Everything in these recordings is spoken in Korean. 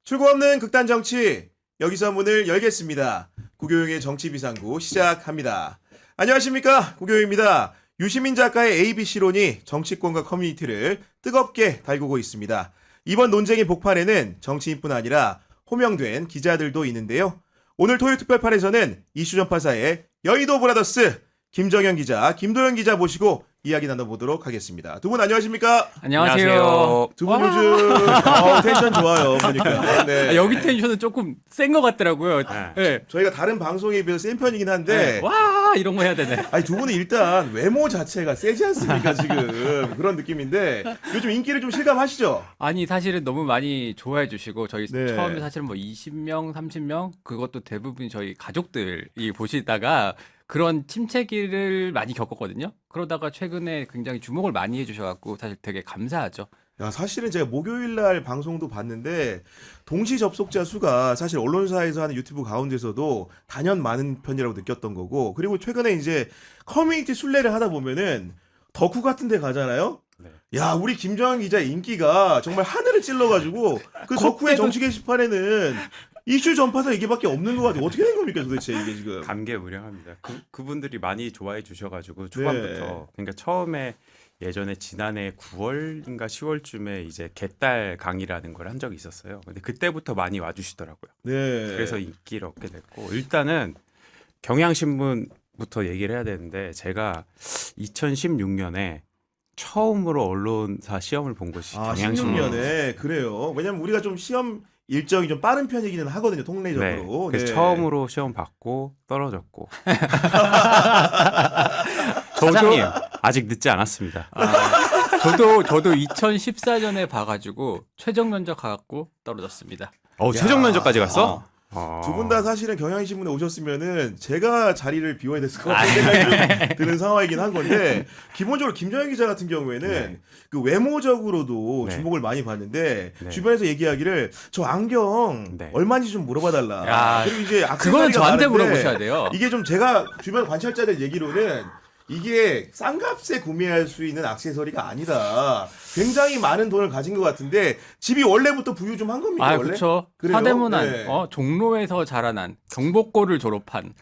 출구 없는 극단 정치, 여기서 문을 열겠습니다. 구교용의 정치비상구 시작합니다. 안녕하십니까, 구교용입니다. 유시민 작가의 ABC론이 정치권과 커뮤니티를 뜨겁게 달구고 있습니다. 이번 논쟁의 복판에는 정치인뿐 아니라 호명된 기자들도 있는데요. 오늘 토요일 특별판에서는 이슈 전파사의 여의도 브라더스 김정현 기자, 김도현 기자 모시고 이야기 나눠보도록 하겠습니다. 두 분 안녕하십니까? 안녕하세요. 두 분 요즘 텐션 좋아요, 보니까. 네. 여기 텐션은 조금 센 것 같더라고요. 네. 저희가 다른 방송에 비해서 센 편이긴 한데, 와 이런 거 해야 되네. 아니 두 분은 일단 외모 자체가 세지 않습니까 지금 그런 느낌인데 요즘 인기를 좀 실감하시죠? 아니 사실은 너무 많이 좋아해 주시고 저희 네. 처음에 사실은 뭐 20명, 30명 그것도 대부분 저희 가족들이 보시다가 그런 침체기를 많이 겪었거든요. 그러다가 최근에 굉장히 주목을 많이 해주셔갖고 사실 되게 감사하죠. 야, 사실은 제가 목요일 날 방송도 봤는데 동시 접속자 수가 사실 언론사에서 하는 유튜브 가운데서도 단연 많은 편이라고 느꼈던 거고, 그리고 최근에 이제 커뮤니티 순례를 하다 보면은 덕후 같은 데 가잖아요. 네. 야, 우리 김정현 기자 인기가 정말 하늘을 찔러가지고 그 덕후의 정치 게시판에는 이슈 전파사 얘기밖에 없는 것 같아요. 어떻게 된 겁니까 도대체 이게 지금? 감개무량합니다. 그분들이 많이 좋아해 주셔가지고 초반부터 그러니까 처음에 예전에 지난해 9월인가 10월쯤에 이제 개딸 강의라는 걸 한 적이 있었어요. 근데 그때부터 많이 와주시더라고요. 네. 그래서 인기를 얻게 됐고, 일단은 경향신문부터 얘기를 해야 되는데, 제가 2016년에 처음으로 언론사 시험을 본 곳이 경향신문. 16년에 그래요. 왜냐면 우리가 좀 시험 일정이 좀 빠른 편이기는 하거든요, 통례적으로. 그래서 네. 처음으로 시험 받고 떨어졌고. 사장님 아직 늦지 않았습니다. 저도 2014년에 봐가지고 최종 면접 가갖고 떨어졌습니다. 최종 면접까지 갔어? 두 분 다 사실은 경향신문에 오셨으면은 제가 자리를 비워야 됐을 것 같은 생각이 좀 드는 상황이긴 한 건데, 기본적으로 김정현 기자 같은 경우에는 네. 그 외모적으로도 네. 주목을 많이 받는데 네. 주변에서 얘기하기를 저 안경 네. 얼마인지 좀 물어봐달라. 야, 그리고 이제 그거는 저한테 많은데 물어보셔야 돼요. 이게 좀 제가 주변 관찰자들 얘기로는 이게 싼 값에 구매할 수 있는 액세서리가 아니다. 굉장히 많은 돈을 가진 것 같은데 집이 원래부터 부유 좀 한 겁니까? 원래? 그렇죠. 그래요? 사대문안, 네. 종로에서 자라난 경복고를 졸업한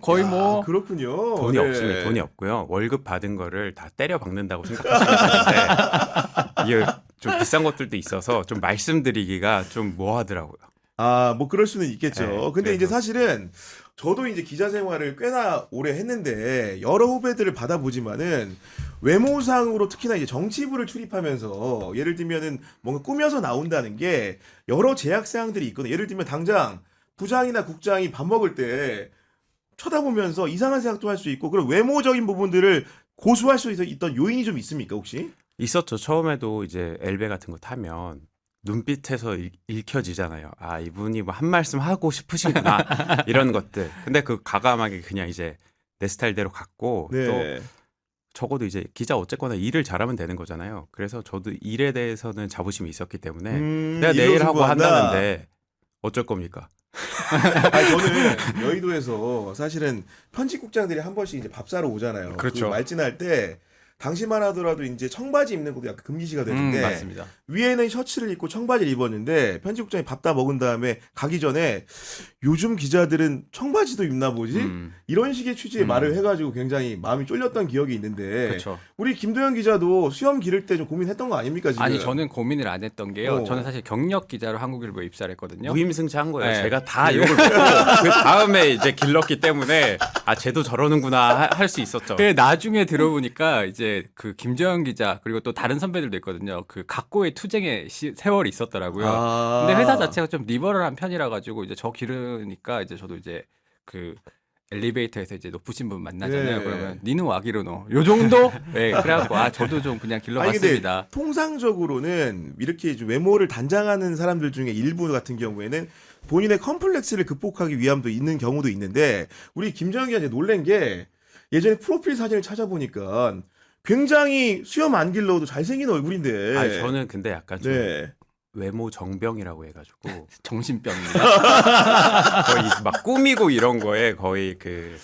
거의 야, 뭐 그렇군요. 돈이 네. 없습니다. 돈이 없고요. 월급 받은 거를 다 때려 박는다고 생각하시면 되는데, 이게 좀 비싼 것들도 있어서 좀 말씀드리기가 좀 뭐하더라고요. 아, 뭐 그럴 수는 있겠죠. 네, 근데 이제 그래서. 사실은 저도 이제 기자 생활을 꽤나 오래 했는데 여러 후배들을 받아보지만은 외모상으로 특히나 이제 정치부를 출입하면서 예를 들면은 뭔가 꾸며서 나온다는 게 여러 제약 사항들이 있거든요. 예를 들면 당장 부장이나 국장이 밥 먹을 때 쳐다보면서 이상한 생각도 할 수 있고, 그런 외모적인 부분들을 고수할 수 있던 요인이 좀 있습니까, 혹시? 있었죠. 처음에도 이제 엘베 같은 거 타면 눈빛에서 읽혀지잖아요. 아, 이분이 뭐 한 말씀 하고 싶으신구나. 이런 것들. 근데 그 가감하게 그냥 이제 내 스타일대로 갔고, 또 네. 적어도 이제 기자 어쨌거나 일을 잘하면 되는 거잖아요. 그래서 저도 일에 대해서는 자부심이 있었기 때문에 내가 일로 내일 하고 승부한다. 한다는데 어쩔 겁니까? 아니, 저는 여의도에서 사실은 편집국장들이 한 번씩 이제 밥 사러 오잖아요. 그렇죠. 그 말진할 때 당시만 하더라도 이제 청바지 입는 것도 약간 금기시가 되는데 맞습니다. 위에는 셔츠를 입고 청바지를 입었는데 편집국장이 밥 다 먹은 다음에 가기 전에 요즘 기자들은 청바지도 입나 보지? 이런 식의 취지의 말을 해가지고 굉장히 마음이 쫄렸던 기억이 있는데, 그렇죠. 우리 김도현 기자도 수염 기를 때 좀 고민했던 거 아닙니까 지금? 아니 저는 고민을 안 했던 게요. 어. 저는 사실 경력 기자로 한국일보에 입사를 했거든요. 무임승차한 거예요. 네. 제가 다 욕을 먹고 그 다음에 이제 길렀기 때문에 아 쟤도 저러는구나 할 수 있었죠. 그 나중에 들어보니까 이제 그 김정현 기자 그리고 또 다른 선배들도 있거든요. 그 각고의 투쟁의 세월이 있었더라고요. 아. 근데 회사 자체가 좀 리버럴한 편이라 가지고 이제 저 기르니까 이제 저도 이제 그 엘리베이터에서 이제 높으신 분 만나잖아요. 네. 그러면 니는 와기르노 요 정도? 네, 그래갖고 저도 좀 그냥 아니, 근데 길러봤습니다. 통상적으로는 이렇게 좀 외모를 단장하는 사람들 중에 일부 같은 경우에는 본인의 컴플렉스를 극복하기 위함도 있는 경우도 있는데, 우리 김정현 기자 놀란 게 예전에 프로필 사진을 찾아보니까 굉장히 수염 안 길러도 잘생긴 얼굴인데. 아니, 저는 근데 약간 좀 네. 외모 정병이라고 해가지고 정신병입니다. 거의 막 꾸미고 이런 거에 거의 그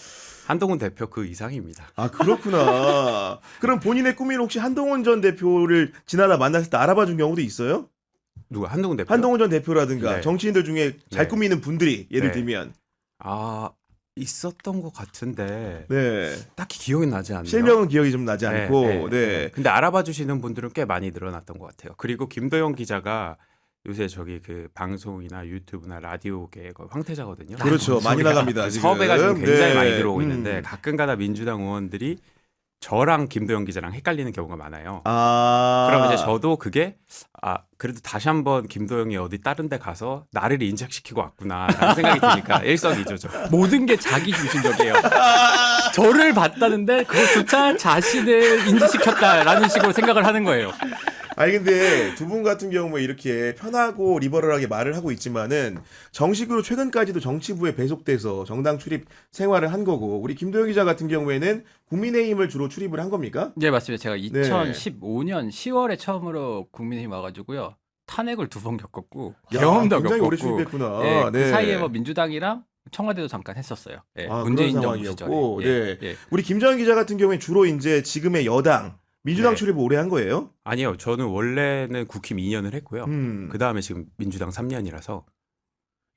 한동훈 대표 그 이상입니다. 아, 그렇구나. 그럼 본인의 꿈인 혹시 한동훈 전 대표를 지나다 만났을 때 알아봐 준 경우도 있어요? 누가 한동훈 대표? 한동훈 전 대표라든가 네. 정치인들 중에 잘 네. 꾸미는 분들이 예를 네. 들면 아 있었던 것 같은데 네. 딱히 기억이 나지 않네요. 실명은 기억이 좀 나지 네, 않고 네, 네. 네. 근데 알아봐 주시는 분들은 꽤 많이 늘어났던 것 같아요. 그리고 김도영 기자가 요새 저기 그 방송이나 유튜브나 라디오계 거의 황태자거든요. 그렇죠. 많이 나갑니다. 지금. 섭외가 지금 굉장히 네. 많이 들어오고 있는데 가끔가다 민주당 의원들이 저랑 김도영 기자랑 헷갈리는 경우가 많아요. 아. 그럼 이제 저도 그게 그래도 다시 한번 김도영이 어디 다른 데 가서 나를 인식시키고 왔구나라는 생각이 드니까 일석이조죠. 모든 게 자기 중심적이에요. 저를 봤다는데 그것조차 자신을 인지시켰다라는 식으로 생각을 하는 거예요. 아니 근데 두 분 같은 경우에 이렇게 편하고 리버럴하게 말을 하고 있지만은 정식으로 최근까지도 정치부에 배속돼서 정당 출입 생활을 한 거고 우리 김도영 기자 같은 경우에는 국민의힘을 주로 출입을 한 겁니까? 네, 맞습니다. 제가 2015년 10월에 처음으로 국민의힘 와가지고요. 탄핵을 2번 겪었고 야, 경험도 굉장히 오래 겪었고 출입했구나. 예, 네. 그 사이에 뭐 민주당이랑 청와대도 잠깐 했었어요. 예, 아, 문재인 그런 정부 시절에. 상황이었고, 네. 예. 우리 김정은 기자 같은 경우에 주로 이제 지금의 여당 민주당 네. 출입을 오래 한 거예요? 아니요, 저는 원래는 국힘 2년을 했고요. 음. 그 다음에 지금 민주당 3년이라서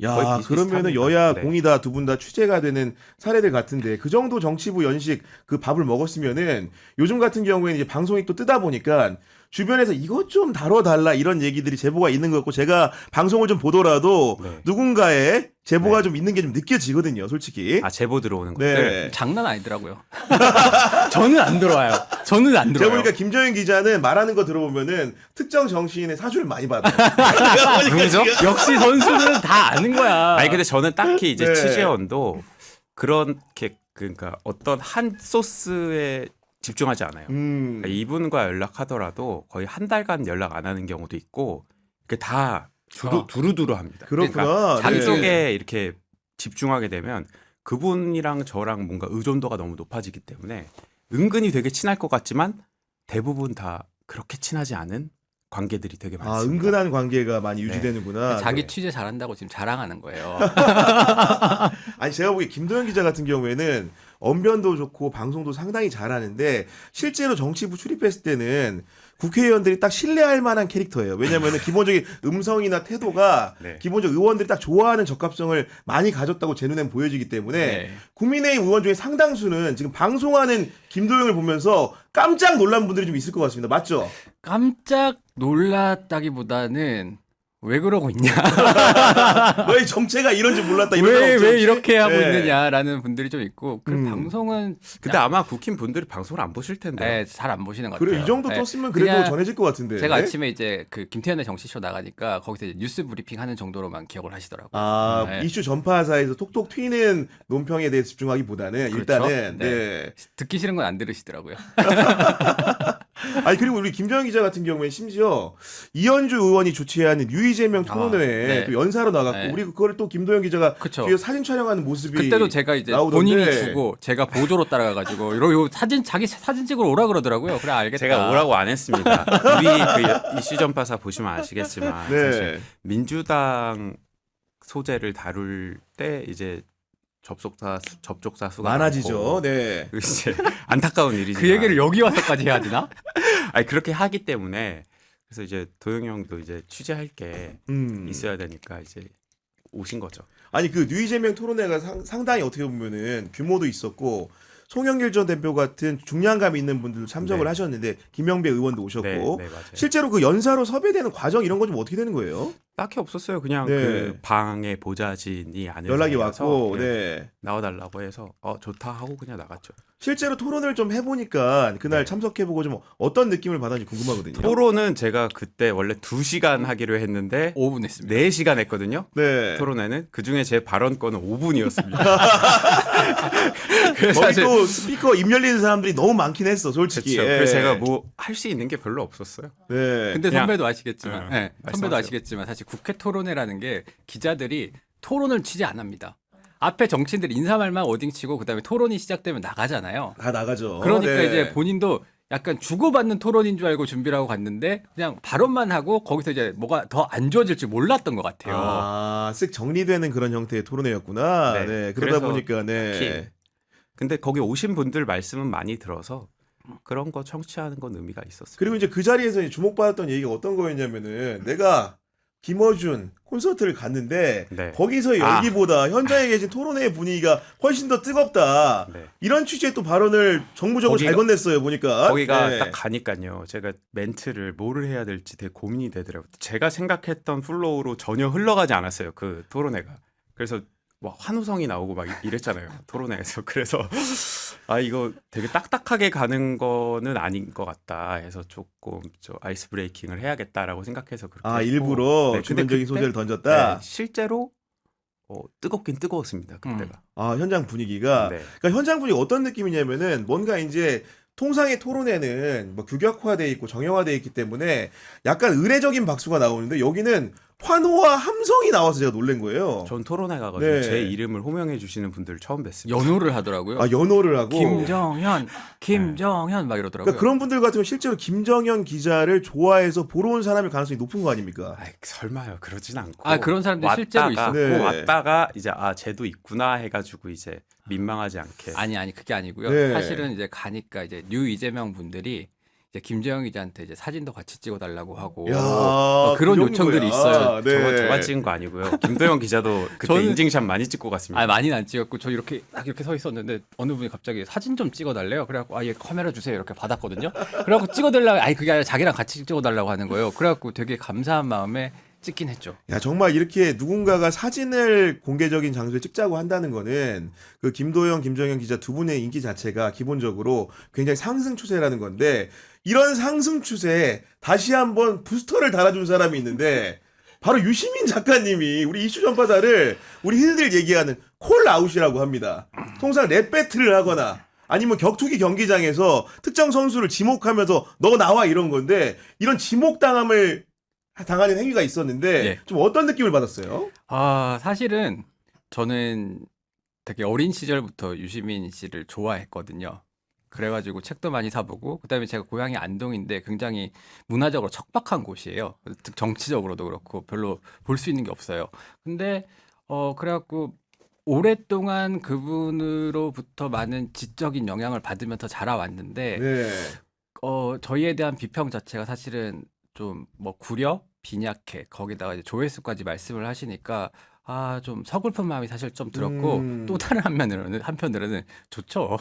거의 야, 비슷비슷합니다. 그러면은 여야 네. 공이 다 두 분 다 취재가 되는 사례들 같은데 그 정도 정치부 연식 그 밥을 먹었으면은 요즘 같은 경우에는 이제 방송이 또 뜨다 보니까 주변에서 이것 좀 다뤄달라 이런 얘기들이 제보가 있는 것 같고 제가 방송을 좀 보더라도 네. 누군가의 제보가 네. 좀 있는 게 좀 느껴지거든요, 솔직히. 제보 들어오는 것들. 네. 장난 아니더라고요. 저는 안 들어와요. 저는 안 제가 들어와요. 보니까 김정인 기자는 말하는 거 들어보면은 특정 정치인의 사주를 많이 받아요. 누구죠? 역시 선수는 다 아는 거야. 아니 근데 저는 딱히 이제 네. 취재원도 그렇게 그러니까 어떤 한 소스에 집중하지 않아요. 그러니까 이분과 연락하더라도 거의 한 달간 연락 안 하는 경우도 있고 그게 다 두루두루 합니다. 그렇구나. 그러니까 네. 한쪽에 이렇게 집중하게 되면 그분이랑 저랑 뭔가 의존도가 너무 높아지기 때문에 은근히 되게 친할 것 같지만 대부분 다 그렇게 친하지 않은 관계들이 되게 많습니다. 아, 은근한 관계가 많이 유지되는구나. 자기 네. 취재 잘한다고 지금 자랑하는 거예요. 아니 제가 보기에 김도영 기자 같은 경우에는 언변도 좋고 방송도 상당히 잘하는데 실제로 정치부 출입했을 때는 국회의원들이 딱 신뢰할 만한 캐릭터예요. 왜냐하면 기본적인 음성이나 태도가 네. 기본적 의원들이 딱 좋아하는 적합성을 많이 가졌다고 제 눈엔 보여지기 때문에 네. 국민의힘 의원 중에 상당수는 지금 방송하는 김도영을 보면서 깜짝 놀란 분들이 좀 있을 것 같습니다. 맞죠? 깜짝 놀랐다기보다는 왜 그러고 있냐? 너의 정체가 이런 줄 몰랐다. 이런 건 왜 없죠, 혹시? 이렇게 하고 네. 있느냐라는 분들이 좀 있고 그 방송은 근데 아마 국힘 분들이 방송을 안 보실 텐데. 잘 안 보시는 것 같아요. 그래 이 정도 네. 떴으면 그래도 그냥 전해질 것 같은데. 제가 아침에 이제 그 김태현의 정치쇼 나가니까 거기서 이제 뉴스 브리핑 하는 정도로만 기억을 하시더라고요. 아, 네. 이슈 전파사에서 톡톡 튀는 논평에 대해 집중하기보다는 그렇죠? 일단은 네. 네. 듣기 싫은 건 안 들으시더라고요. 아니 그리고 우리 김정은 기자 같은 경우에 심지어 이현주 의원이 주최하는 유이재명 토론회에 네. 또 연사로 나갔고 네. 우리 그거를 또 김도영 기자가 그쵸. 뒤에서 사진 촬영하는 모습이 그때도 제가 이제 나오던데. 본인이 주고 제가 보조로 따라가가지고 이러 사진 자기 사진 찍으러 오라 그러더라고요. 그래 알겠다. 제가 오라고 안 했습니다. 우리 그 이슈 전파사 보시면 아시겠지만 네. 사실 민주당 소재를 다룰 때 이제 접촉사 수가 많아지죠. 많고 네. 이제 안타까운 일이지만 그 얘기를 여기 와서까지 해야 되나? 아니 그렇게 하기 때문에 그래서 이제 도영이 형도 이제 취재할 게 있어야 되니까 이제 오신 거죠. 아니 그 유이재명 토론회가 상당히 어떻게 보면은 규모도 있었고 송영길 전 대표 같은 중량감 있는 분들도 참석을 네. 하셨는데 김영배 의원도 오셨고 네, 네, 맞아요. 실제로 그 연사로 섭외되는 과정 이런 건 좀 어떻게 되는 거예요? 딱히 없었어요. 그냥 네. 그 방에 보좌진이 아는 연락이 사이라서 왔고, 네, 네. 나와달라고 해서 좋다 하고 그냥 나갔죠. 실제로 토론을 좀 해보니까 그날 네. 참석해보고 좀 어떤 느낌을 받았는지 궁금하거든요. 토론은 제가 그때 원래 2시간 하기로 했는데 5분 했습니다. 4시간 했거든요. 네. 토론회는 그중에 제 발언권은 5분이었습니다. 거기 또 스피커 입 열리는 사람들이 너무 많긴 했어, 솔직히. 그렇죠. 예. 그래서 제가 뭐 할 수 있는 게 별로 없었어요. 네. 근데 그냥- 선배도 아시겠지만, 네, 네, 선배도 말씀하세요. 아시겠지만 사실 국회 토론회라는 게 기자들이 토론을 취재 안 합니다. 앞에 정치인들 인사말만 어딩치고 그다음에 토론이 시작되면 나가잖아요. 다 나가죠. 그러니까 네. 이제 본인도 약간 주고받는 토론인 줄 알고 준비를 하고 갔는데 그냥 발언만 하고 거기서 이제 뭐가 더 안 좋아질 줄 몰랐던 것 같아요. 쓱 정리되는 그런 형태의 토론회였구나. 네. 네. 그러다 그래서 보니까, 네. 특히 근데 거기 오신 분들 말씀은 많이 들어서 그런 거 청취하는 건 의미가 있었어요. 그리고 이제 그 자리에서 이제 주목받았던 얘기가 어떤 거였냐면은 내가 김어준 콘서트를 갔는데 네. 거기서 열기보다 현장에 계신 토론회의 분위기가 훨씬 더 뜨겁다. 네. 이런 취지의 또 발언을 정무적으로 잘 건넸어요. 보니까. 거기가 네. 딱 가니까요. 제가 멘트를 뭐를 해야 될지 되게 고민이 되더라고요. 제가 생각했던 플로우로 전혀 흘러가지 않았어요. 그 토론회가. 그래서 막 환호성이 나오고 막 이랬잖아요. 토론회에서. 그래서 아 이거 되게 딱딱하게 가는 거는 아닌 것 같다 해서 조금 아이스 브레이킹을 해야겠다라고 생각해서 그렇게 아 했고. 일부러 네, 근데 주변적인 그때, 소재를 던졌다. 네, 실제로 뜨겁긴 뜨거웠습니다. 그때가. 아 현장 분위기가. 네. 그러니까 현장 분위기 어떤 느낌이냐면은 뭔가 이제 통상의 토론회는 뭐 규격화돼 있고 정형화돼 있기 때문에 약간 의례적인 박수가 나오는데 여기는 환호와 함성이 나와서 제가 놀란 거예요. 전 토론회 가가지고 네. 제 이름을 호명해 주시는 분들 처음 뵀습니다. 연호를 하더라고요. 아 연호를 하고. 김정현 막 이러더라고요. 그러니까 그런 분들 같으면 실제로 김정현 기자를 좋아해서 보러 온 사람일 가능성이 높은 거 아닙니까? 아이, 설마요. 그러진 않고. 아, 그런 사람들이 실제로 있었고. 네. 왔다가 이제 쟤도 있구나 해가지고 이제 민망하지 않게. 아니 그게 아니고요. 네. 사실은 이제 가니까 이제 뉴 이재명 분들이 이제 김재영 기자한테 이제 사진도 같이 찍어달라고 하고 야, 그런 그 요청들이 정도야. 있어요. 네. 저만 찍은 거 아니고요. 김도영 기자도 그때 저는- 인증샷 많이 찍고 갔습니다. 아 많이는 안 찍었고 저 이렇게 딱 이렇게 서 있었는데 어느 분이 갑자기 사진 좀 찍어달래요. 그래갖고 아예 카메라 주세요 이렇게 받았거든요. 그래갖고 찍어달라고 아니 그게 아니라 자기랑 같이 찍어달라고 하는 거예요. 그래갖고 되게 감사한 마음에 찍긴 했죠. 야 정말 이렇게 누군가가 사진을 공개적인 장소에 찍자고 한다는 거는 그 김도영, 김정현 기자 두 분의 인기 자체가 기본적으로 굉장히 상승 추세라는 건데 이런 상승 추세에 다시 한번 부스터를 달아준 사람이 있는데 바로 유시민 작가님이 우리 이슈 전파사를 우리 흔히들 얘기하는 콜아웃이라고 합니다. 통상 랩 배틀을 하거나 아니면 격투기 경기장에서 특정 선수를 지목하면서 너 나와 이런 건데 이런 지목당함을 당하는 행위가 있었는데 예. 좀 어떤 느낌을 받았어요? 아 사실은 저는 되게 어린 시절부터 유시민 씨를 좋아했거든요. 그래가지고 책도 많이 사보고 그다음에 제가 고향이 안동인데 굉장히 문화적으로 척박한 곳이에요. 정치적으로도 그렇고 별로 볼 수 있는 게 없어요. 근데 그래갖고 오랫동안 그분으로부터 많은 지적인 영향을 받으면서 자라왔는데 네. 저희에 대한 비평 자체가 사실은 좀 뭐 구려 빈약해 거기다가 이제 조회수까지 말씀을 하시니까 아 좀 서글픈 마음이 사실 좀 들었고 또 다른 한편으로는 좋죠.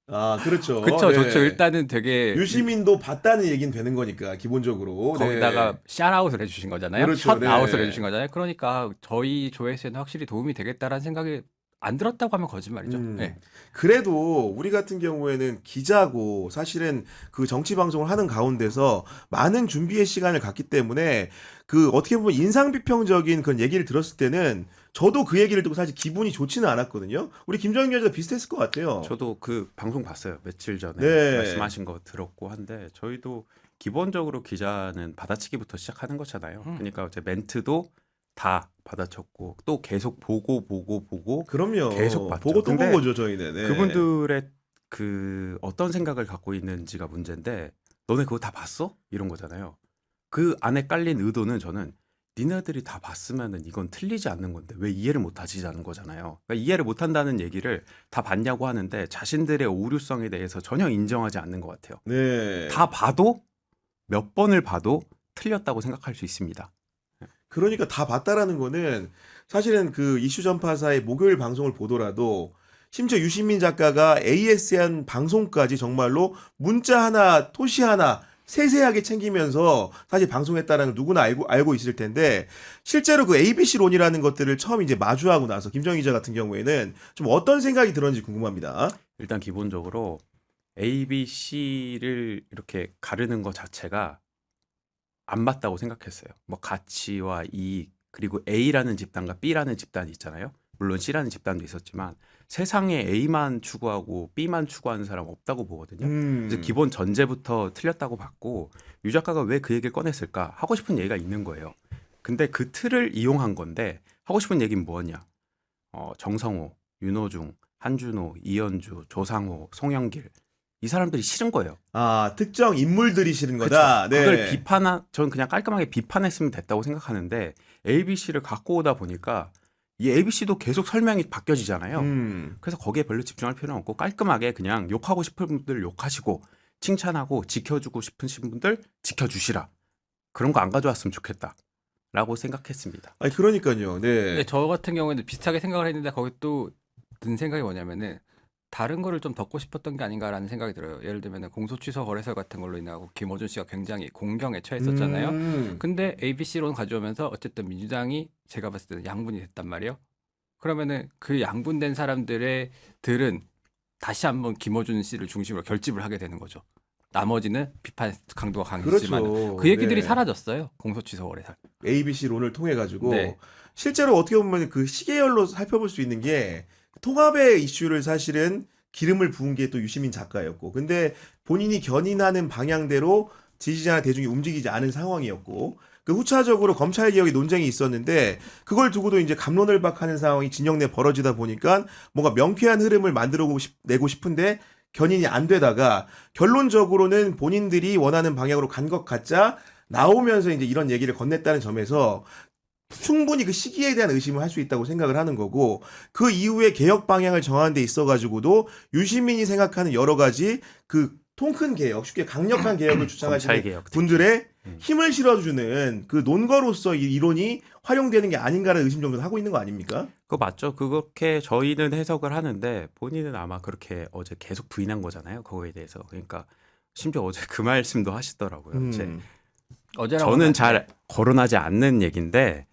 아 그렇죠. 그쵸 네. 좋죠. 일단은 되게 유시민도 봤다는 얘기는 되는 거니까 기본적으로. 거기다가 네. 샷아웃을 해주신 거잖아요. 그렇죠, 네. 샷아웃을 해주신 거잖아요. 그러니까 저희 조회수에는 확실히 도움이 되겠다라는 생각이 안 들었다고 하면 거짓말이죠. 네. 그래도 우리 같은 경우에는 기자고 사실은 그 정치 방송을 하는 가운데서 많은 준비의 시간을 갖기 때문에 그 어떻게 보면 인상 비평적인 그런 얘기를 들었을 때는 저도 그 얘기를 듣고 사실 기분이 좋지는 않았거든요. 우리 김정인 기자 비슷했을 것 같아요. 저도 그 방송 봤어요. 며칠 전에 네. 말씀하신 거 들었고 한데 저희도 기본적으로 기자는 받아치기부터 시작하는 거잖아요. 그러니까 이제 멘트도 다 받아쳤고 또 계속 보고 그럼요. 계속 봤죠. 보고 또 근데 본 거죠 저희는. 네. 그분들의 그 어떤 생각을 갖고 있는지가 문제인데 너네 그거 다 봤어? 이런 거잖아요. 그 안에 깔린 의도는 저는 니네들이 다 봤으면은 이건 틀리지 않는 건데 왜 이해를 못 하지라는 거잖아요. 그러니까 이해를 못 한다는 얘기를 다 봤냐고 하는데 자신들의 오류성에 대해서 전혀 인정하지 않는 것 같아요. 네. 다 봐도 몇 번을 봐도 틀렸다고 생각할 수 있습니다. 그러니까 다 봤다라는 거는 사실은 그 이슈 전파사의 목요일 방송을 보더라도 심지어 유시민 작가가 AS한 방송까지 정말로 문자 하나, 토시 하나 세세하게 챙기면서 사실 방송했다는 걸 누구나 알고 있을 텐데 실제로 그 ABC론이라는 것들을 처음 이제 마주하고 나서 김정희 기자 같은 경우에는 좀 어떤 생각이 들었는지 궁금합니다. 일단 기본적으로 A, B, C를 이렇게 가르는 것 자체가 안 맞다고 생각했어요. 뭐 가치와 이익 그리고 A라는 집단과 B라는 집단이 있잖아요. 물론 C라는 집단도 있었지만 세상에 A만 추구하고 B만 추구하는 사람 없다고 보거든요. 그래서 기본 전제부터 틀렸다고 봤고 유 작가가 왜 그 얘기를 꺼냈을까 하고 싶은 얘기가 있는 거예요. 근데 그 틀을 이용한 건데 하고 싶은 얘기는 뭐였냐? 정성호, 윤호중, 한준호, 이현주, 조상호, 송영길 이 사람들이 싫은 거예요. 아 특정 인물들이 싫은 거다. 네. 그걸 저는 그냥 깔끔하게 비판했으면 됐다고 생각하는데 ABC를 갖고 오다 보니까 이 ABC도 계속 설명이 바뀌어지잖아요. 그래서 거기에 별로 집중할 필요는 없고 깔끔하게 그냥 욕하고 싶은 분들 욕하시고 칭찬하고 지켜주고 싶으신 분들 지켜주시라. 그런 거 안 가져왔으면 좋겠다. 라고 생각했습니다. 아니 그러니까요. 근데 네. 저 같은 경우에는 비슷하게 생각을 했는데 거기 또 든 생각이 뭐냐면은 다른 거를 좀 덮고 싶었던 게 아닌가라는 생각이 들어요. 예를 들면은 공소취소 거래설 같은 걸로 인하고 김어준 씨가 굉장히 공경에 처했었잖아요. 근데 ABC론 가져오면서 어쨌든 민주당이 제가 봤을 때는 양분이 됐단 말이에요. 그러면은 그 양분된 사람들의 들은 다시 한번 김어준 씨를 중심으로 결집을 하게 되는 거죠. 나머지는 비판 강도가 강했지만 그렇죠. 그 얘기들이 네. 사라졌어요. 공소취소 거래설. ABC론을 통해 가지고 네. 실제로 어떻게 보면 그 시계열로 살펴볼 수 있는 게 통합의 이슈를 사실은 기름을 부은 게 또 유시민 작가였고, 근데 본인이 견인하는 방향대로 지지자나 대중이 움직이지 않은 상황이었고, 그 후차적으로 검찰 개혁의 논쟁이 있었는데 그걸 두고도 이제 갑론을박하는 상황이 진영 내 벌어지다 보니까 뭔가 명쾌한 흐름을 내고 싶은데 견인이 안 되다가 결론적으로는 본인들이 원하는 방향으로 간 것 같자 나오면서 이제 이런 얘기를 건넸다는 점에서 충분히 그 시기에 대한 의심을 할 수 있다고 생각을 하는 거고, 그 이후에 개혁 방향을 정하는 데 있어가지고도 유시민이 생각하는 여러 가지 그 통큰 개혁, 쉽게 강력한 개혁을 검찰 주창하시는 개혁 분들의 음. 힘을 실어주는 그 논거로서 이 이론이 활용되는 게 아닌가라는 의심 정도는 하고 있는 거 아닙니까? 그거 맞죠? 그렇게 저희는 해석을 하는데 본인은 아마 그렇게 어제 계속 부인한 거잖아요. 그거에 대해서. 그러니까 심지어 어제 그 말씀도 하시더라고요. 어제라고 저는 하면 잘 거론하지 않는 얘기인데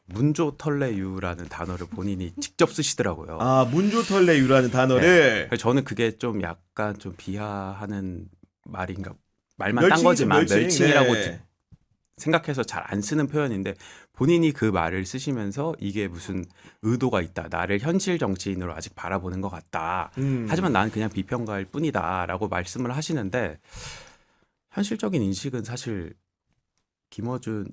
문조털레유라는 단어를 본인이 직접 쓰시더라고요. 아, 문조털레유라는 단어를 그래서 저는 그게 좀 약간 좀 비하하는 말인가 말만 딴 멸칭이죠, 거지만 멸칭. 멸칭이라고 네. 생각해서 잘 안 쓰는 표현인데 본인이 그 말을 쓰시면서 이게 무슨 의도가 있다. 나를 현실 정치인으로 아직 바라보는 것 같다. 하지만 나는 그냥 비평가일 뿐이다라고 말씀을 하시는데 현실적인 인식은 사실 김어준,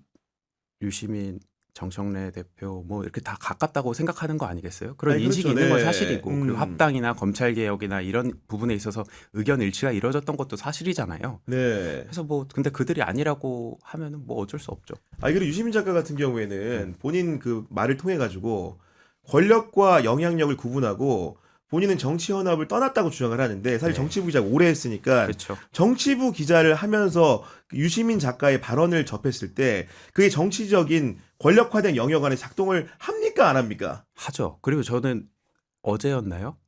유시민, 정청래 대표 뭐 이렇게 다 가깝다고 생각하는 거 아니겠어요? 그런 아니, 인식이 그렇죠. 있는 건 네. 사실이고 그리고 합당이나 검찰 개혁이나 이런 부분에 있어서 의견 일치가 이루어졌던 것도 사실이잖아요. 네. 그래서 뭐 근데 그들이 아니라고 하면은 뭐 어쩔 수 없죠. 아, 그리고 유시민 작가 같은 경우에는 본인 그 말을 통해 가지고 권력과 영향력을 구분하고 본인은 정치 현업을 떠났다고 주장을 하는데 사실 네. 정치부 기자 오래 했으니까 그렇죠. 정치부 기자를 하면서 그 유시민 작가의 발언을 접했을 때 그게 정치적인 권력화된 영역 안에 작동을 합니까 안 합니까? 하죠. 그리고 저는 어제였나요?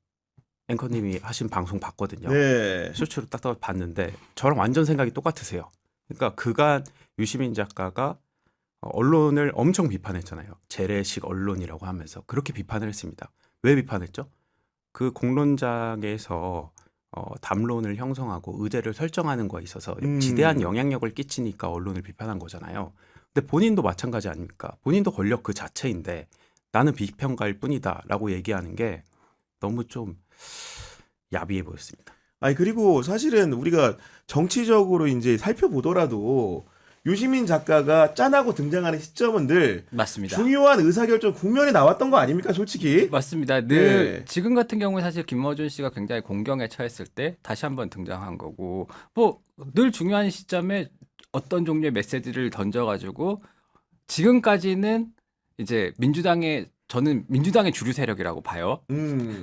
앵커님이 하신 방송 봤거든요. 네. 쇼츠로 딱 봤는데 저랑 완전 생각이 똑같으세요. 그러니까 그간 유시민 작가가 언론을 엄청 비판했잖아요. 재래식 언론이라고 하면서 그렇게 비판을 했습니다. 왜 비판했죠? 그 공론장에서 담론을 형성하고 의제를 설정하는 거에 있어서 지대한 영향력을 끼치니까 언론을 비판한 거잖아요. 근데 본인도 마찬가지 아닙니까? 본인도 권력 그 자체인데 나는 비평가일 뿐이다라고 얘기하는 게 너무 좀 야비해 보였습니다. 아니 그리고 사실은 우리가 정치적으로 이제 살펴보더라도 유시민 작가가 짠하고 등장하는 시점은 늘 맞습니다. 중요한 의사결정 국면에 나왔던 거 아닙니까, 솔직히? 맞습니다. 늘 네. 지금 같은 경우에 사실 김어준 씨가 굉장히 공경에 처했을 때 다시 한번 등장한 거고 뭐 늘 중요한 시점에 어떤 종류의 메시지를 던져가지고 지금까지는 이제 저는 민주당의 주류 세력이라고 봐요.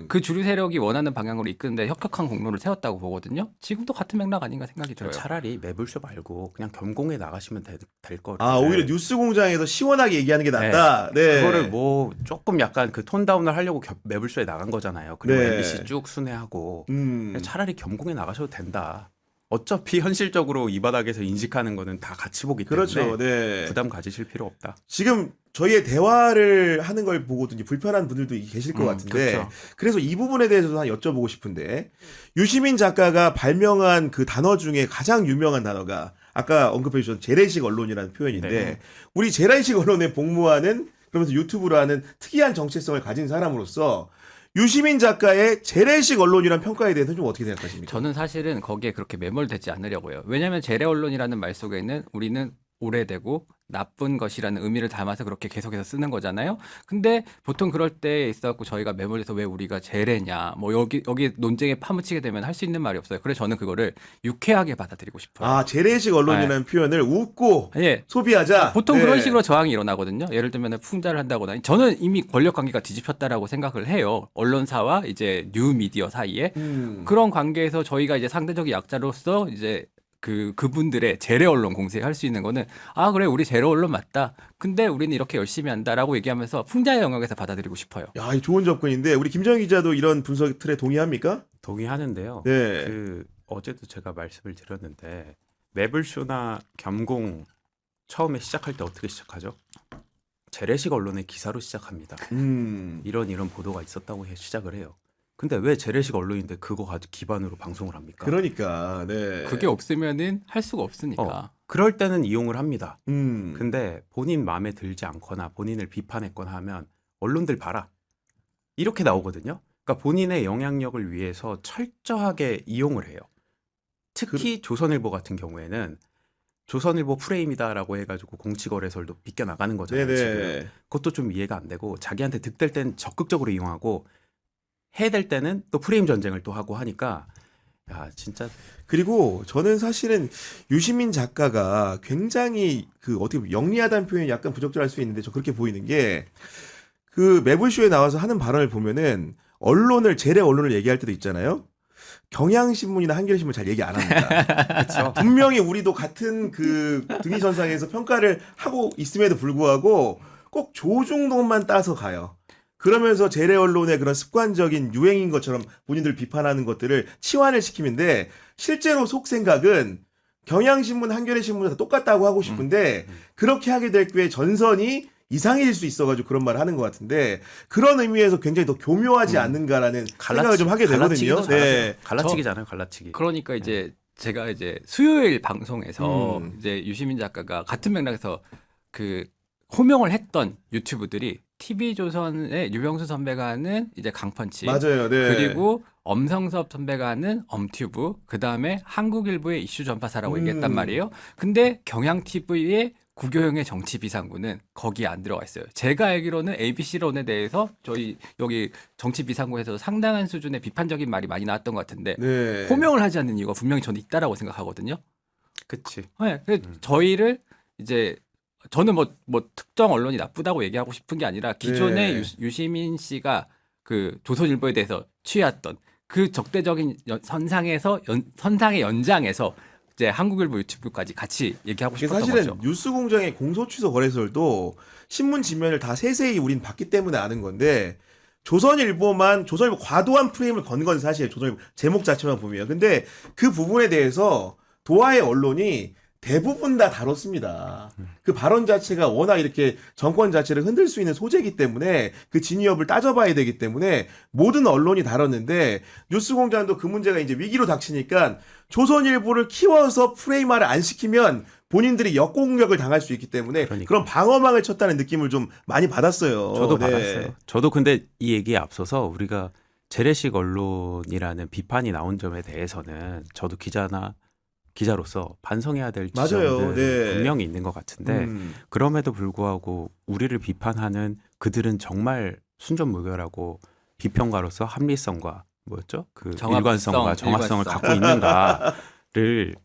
그 주류 세력이 원하는 방향으로 이끄는데 혁혁한 공로를 세웠다고 보거든요. 지금도 같은 맥락 아닌가 생각이 들어요. 차라리 매불쇼 말고 그냥 겸공에 나가시면 될 거를. 아, 오히려 뉴스 공장에서 시원하게 얘기하는 게 낫다. 네. 그거를 뭐 조금 약간 그 톤 다운을 하려고 매불쇼에 나간 거잖아요. 그리고 네. MBC 쭉 순회하고 음. 차라리 겸공에 나가셔도 된다. 어차피 현실적으로 이 바닥에서 인식하는 거는 다 같이 보기 때문에 그렇죠. 네. 부담 가지실 필요 없다. 지금 저희의 대화를 하는 걸 보고도 이제 불편한 분들도 계실 것 같은데 그렇죠. 그래서 이 부분에 대해서도 하나 여쭤보고 싶은데 유시민 작가가 발명한 그 단어 중에 가장 유명한 단어가 아까 언급해 주셨던 재래식 언론이라는 표현인데 네. 우리 재래식 언론에 복무하는 그러면서 유튜브로 하는 특이한 정체성을 가진 사람으로서 유시민 작가의 재래식 언론이라는 평가에 대해서는 좀 어떻게 생각하십니까? 저는 사실은 거기에 그렇게 매몰되지 않으려고요. 왜냐하면 재래 언론이라는 말 속에는 우리는 오래되고 나쁜 것이라는 의미를 담아서 그렇게 계속해서 쓰는 거잖아요. 근데 보통 그럴 때에 있어갖고 저희가 매몰돼서 왜 우리가 재래냐, 뭐 여기 논쟁에 파묻히게 되면 할 수 있는 말이 없어요. 그래서 저는 그거를 유쾌하게 받아들이고 싶어요. 아, 재래식 언론이라는 표현을 웃고 예. 소비하자. 보통 네. 그런 식으로 저항이 일어나거든요. 예를 들면 풍자를 한다거나. 저는 이미 권력 관계가 뒤집혔다라고 생각을 해요. 언론사와 이제 뉴 미디어 사이에. 그런 관계에서 저희가 이제 상대적인 약자로서 이제 그분들의 재래 언론 공세할 수 있는 거는 아 그래 우리 재래 언론 맞다. 근데 우리는 이렇게 열심히 한다라고 얘기하면서 풍자의 영역에서 받아들이고 싶어요. 야, 이 좋은 접근인데 우리 김정희 기자도 이런 분석 틀에 동의합니까? 동의하는데요. 네. 그 어제도 제가 말씀을 드렸는데 매블쇼나 겸공 처음에 시작할 때 어떻게 시작하죠? 재래식 언론의 기사로 시작합니다. 이런 보도가 있었다고 시작을 해요. 근데 왜 재래식 언론인데 그거 가지고 기반으로 방송을 합니까? 그러니까, 네. 그게 없으면은 할 수가 없으니까. 그럴 때는 이용을 합니다. 음. 근데 본인 마음에 들지 않거나 본인을 비판했거나 하면 언론들 봐라. 이렇게 나오거든요. 그러니까 본인의 영향력을 위해서 철저하게 이용을 해요. 특히 조선일보 같은 경우에는 조선일보 프레임이다라고 해가지고 공치거래설도 비껴나가는 거잖아요. 네네. 지금. 그것도 좀 이해가 안 되고 자기한테 득될 땐 적극적으로 이용하고 해야될 때는 또 프레임 전쟁을 또 하고 하니까 야 진짜 그리고 저는 사실은 유시민 작가가 굉장히 그 어떻게 보면 영리하다는 표현이 약간 부적절할 수 있는데 저 그렇게 보이는 게 그 매블쇼에 나와서 하는 발언을 보면은 언론을 재래 언론을 얘기할 때도 있잖아요. 경향신문이나 한겨레신문 잘 얘기 안 합니다. 그렇죠. 분명히 우리도 같은 그 등위선상에서 평가를 하고 있음에도 불구하고 꼭 조중동만 따서 가요. 그러면서 재래 언론의 그런 습관적인 유행인 것처럼 본인들 비판하는 것들을 치환을 시키는데 실제로 속 생각은 경향신문, 한겨레신문은 다 똑같다고 하고 싶은데 그렇게 하게 될 게 전선이 이상해질 수 있어가지고 그런 말을 하는 것 같은데 그런 의미에서 굉장히 더 교묘하지 않는가라는 생각을 좀 하게 되거든요. 네. 갈라치기잖아요. 갈라치기. 그러니까 이제 제가 이제 수요일 방송에서 음. 이제 유시민 작가가 같은 맥락에서 그 호명을 했던 유튜브들이 TV조선의 유병수 선배가 하는 이제 강펀치 맞아요. 네. 그리고 엄성섭 선배가 하는 엄튜브 그다음에 한국일보의 이슈 전파사라고 얘기했단 말이에요. 근데 경향TV의 구교영의 정치 비상구는 거기에 안 들어가 있어요. 제가 알기로는 ABC론에 대해서 저희 여기 정치 비상구에서 상당한 수준의 비판적인 말이 많이 나왔던 것 같은데 네. 호명을 하지 않는 이유가 분명히 저는 있다라고 생각하거든요. 그치. 네, 그래서 저희를 이제 저는 뭐 특정 언론이 나쁘다고 얘기하고 싶은 게 아니라 기존의 네. 유시민 씨가 그 조선일보에 대해서 취해왔던 그 적대적인 선상의 연장에서 이제 한국일보 유튜브까지 같이 얘기하고 이게 싶었던 사실은 거죠. 뉴스공장의 공소 취소 거래설도 신문 지면을 다 세세히 우린 봤기 때문에 아는 건데 조선일보 과도한 프레임을 건 건 사실 조선일보 제목 자체만 보면 근데 그 부분에 대해서 도하의 언론이 대부분 다 다뤘습니다. 그 발언 자체가 워낙 이렇게 정권 자체를 흔들 수 있는 소재이기 때문에 그 진위업을 따져봐야 되기 때문에 모든 언론이 다뤘는데 뉴스공장도 그 문제가 이제 위기로 닥치니까 조선일보를 키워서 프레임화를 안 시키면 본인들이 역공격을 당할 수 있기 때문에 그러니까. 그런 방어망을 쳤다는 느낌을 좀 많이 받았어요. 저도 네. 받았어요. 저도 근데 이 얘기에 앞서서 우리가 재래식 언론이라는 비판이 나온 점에 대해서는 저도 기자로서 반성해야 될 맞아요. 지점들이 네. 분명히 있는 것 같은데 그럼에도 불구하고 우리를 비판하는 그들은 정말 순전무결하고 비평가로서 합리성과 뭐였죠? 그 일관성과 정확성을 갖고 있는가를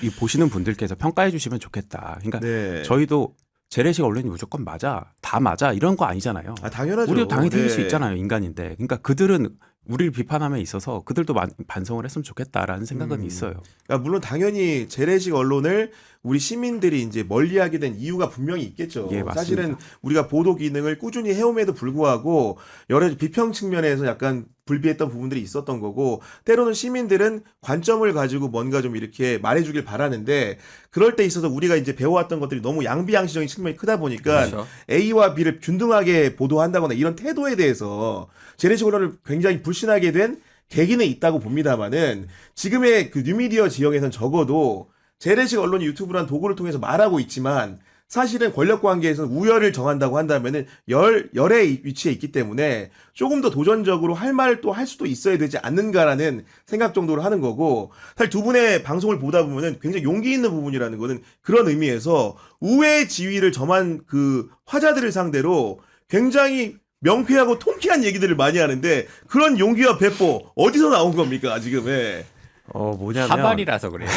이 보시는 분들께서 평가해 주시면 좋겠다. 그러니까 네. 저희도 재래식 언론이 무조건 맞아, 다 맞아 이런 거 아니잖아요. 아, 당연하죠. 우리도 당연히 틀릴 네. 수 있잖아요, 인간인데. 그러니까 그들은 우리를 비판함에 있어서 그들도 반성을 했으면 좋겠다라는 생각은 있어요. 그러니까 물론 당연히 재래식 언론을 우리 시민들이 이제 멀리하게 된 이유가 분명히 있겠죠. 예, 맞습니다. 사실은 우리가 보도 기능을 꾸준히 해옴에도 불구하고 여러 비평 측면에서 약간 불비했던 부분들이 있었던 거고 때로는 시민들은 관점을 가지고 뭔가 좀 이렇게 말해주길 바라는데 그럴 때 있어서 우리가 이제 배워왔던 것들이 너무 양비양식적인 측면이 크다 보니까 그렇죠. A와 B를 균등하게 보도한다거나 이런 태도에 대해서 재래식 언론을 굉장히 불신하게 된 계기는 있다고 봅니다만은 지금의 그 뉴미디어 지역에선 적어도 재래식 언론이 유튜브라는 도구를 통해서 말하고 있지만 사실은 권력 관계에서는 우열을 정한다고 한다면은 열의 위치에 있기 때문에 조금 더 도전적으로 할 말을 또 할 수도 있어야 되지 않는가라는 생각 정도로 하는 거고 사실 두 분의 방송을 보다 보면은 굉장히 용기 있는 부분이라는 거는 그런 의미에서 우회의 지위를 점한 그 화자들을 상대로 굉장히 명쾌하고 통쾌한 얘기들을 많이 하는데 그런 용기와 배포 어디서 나온 겁니까 지금에? 뭐냐면 하발이라서 그래요.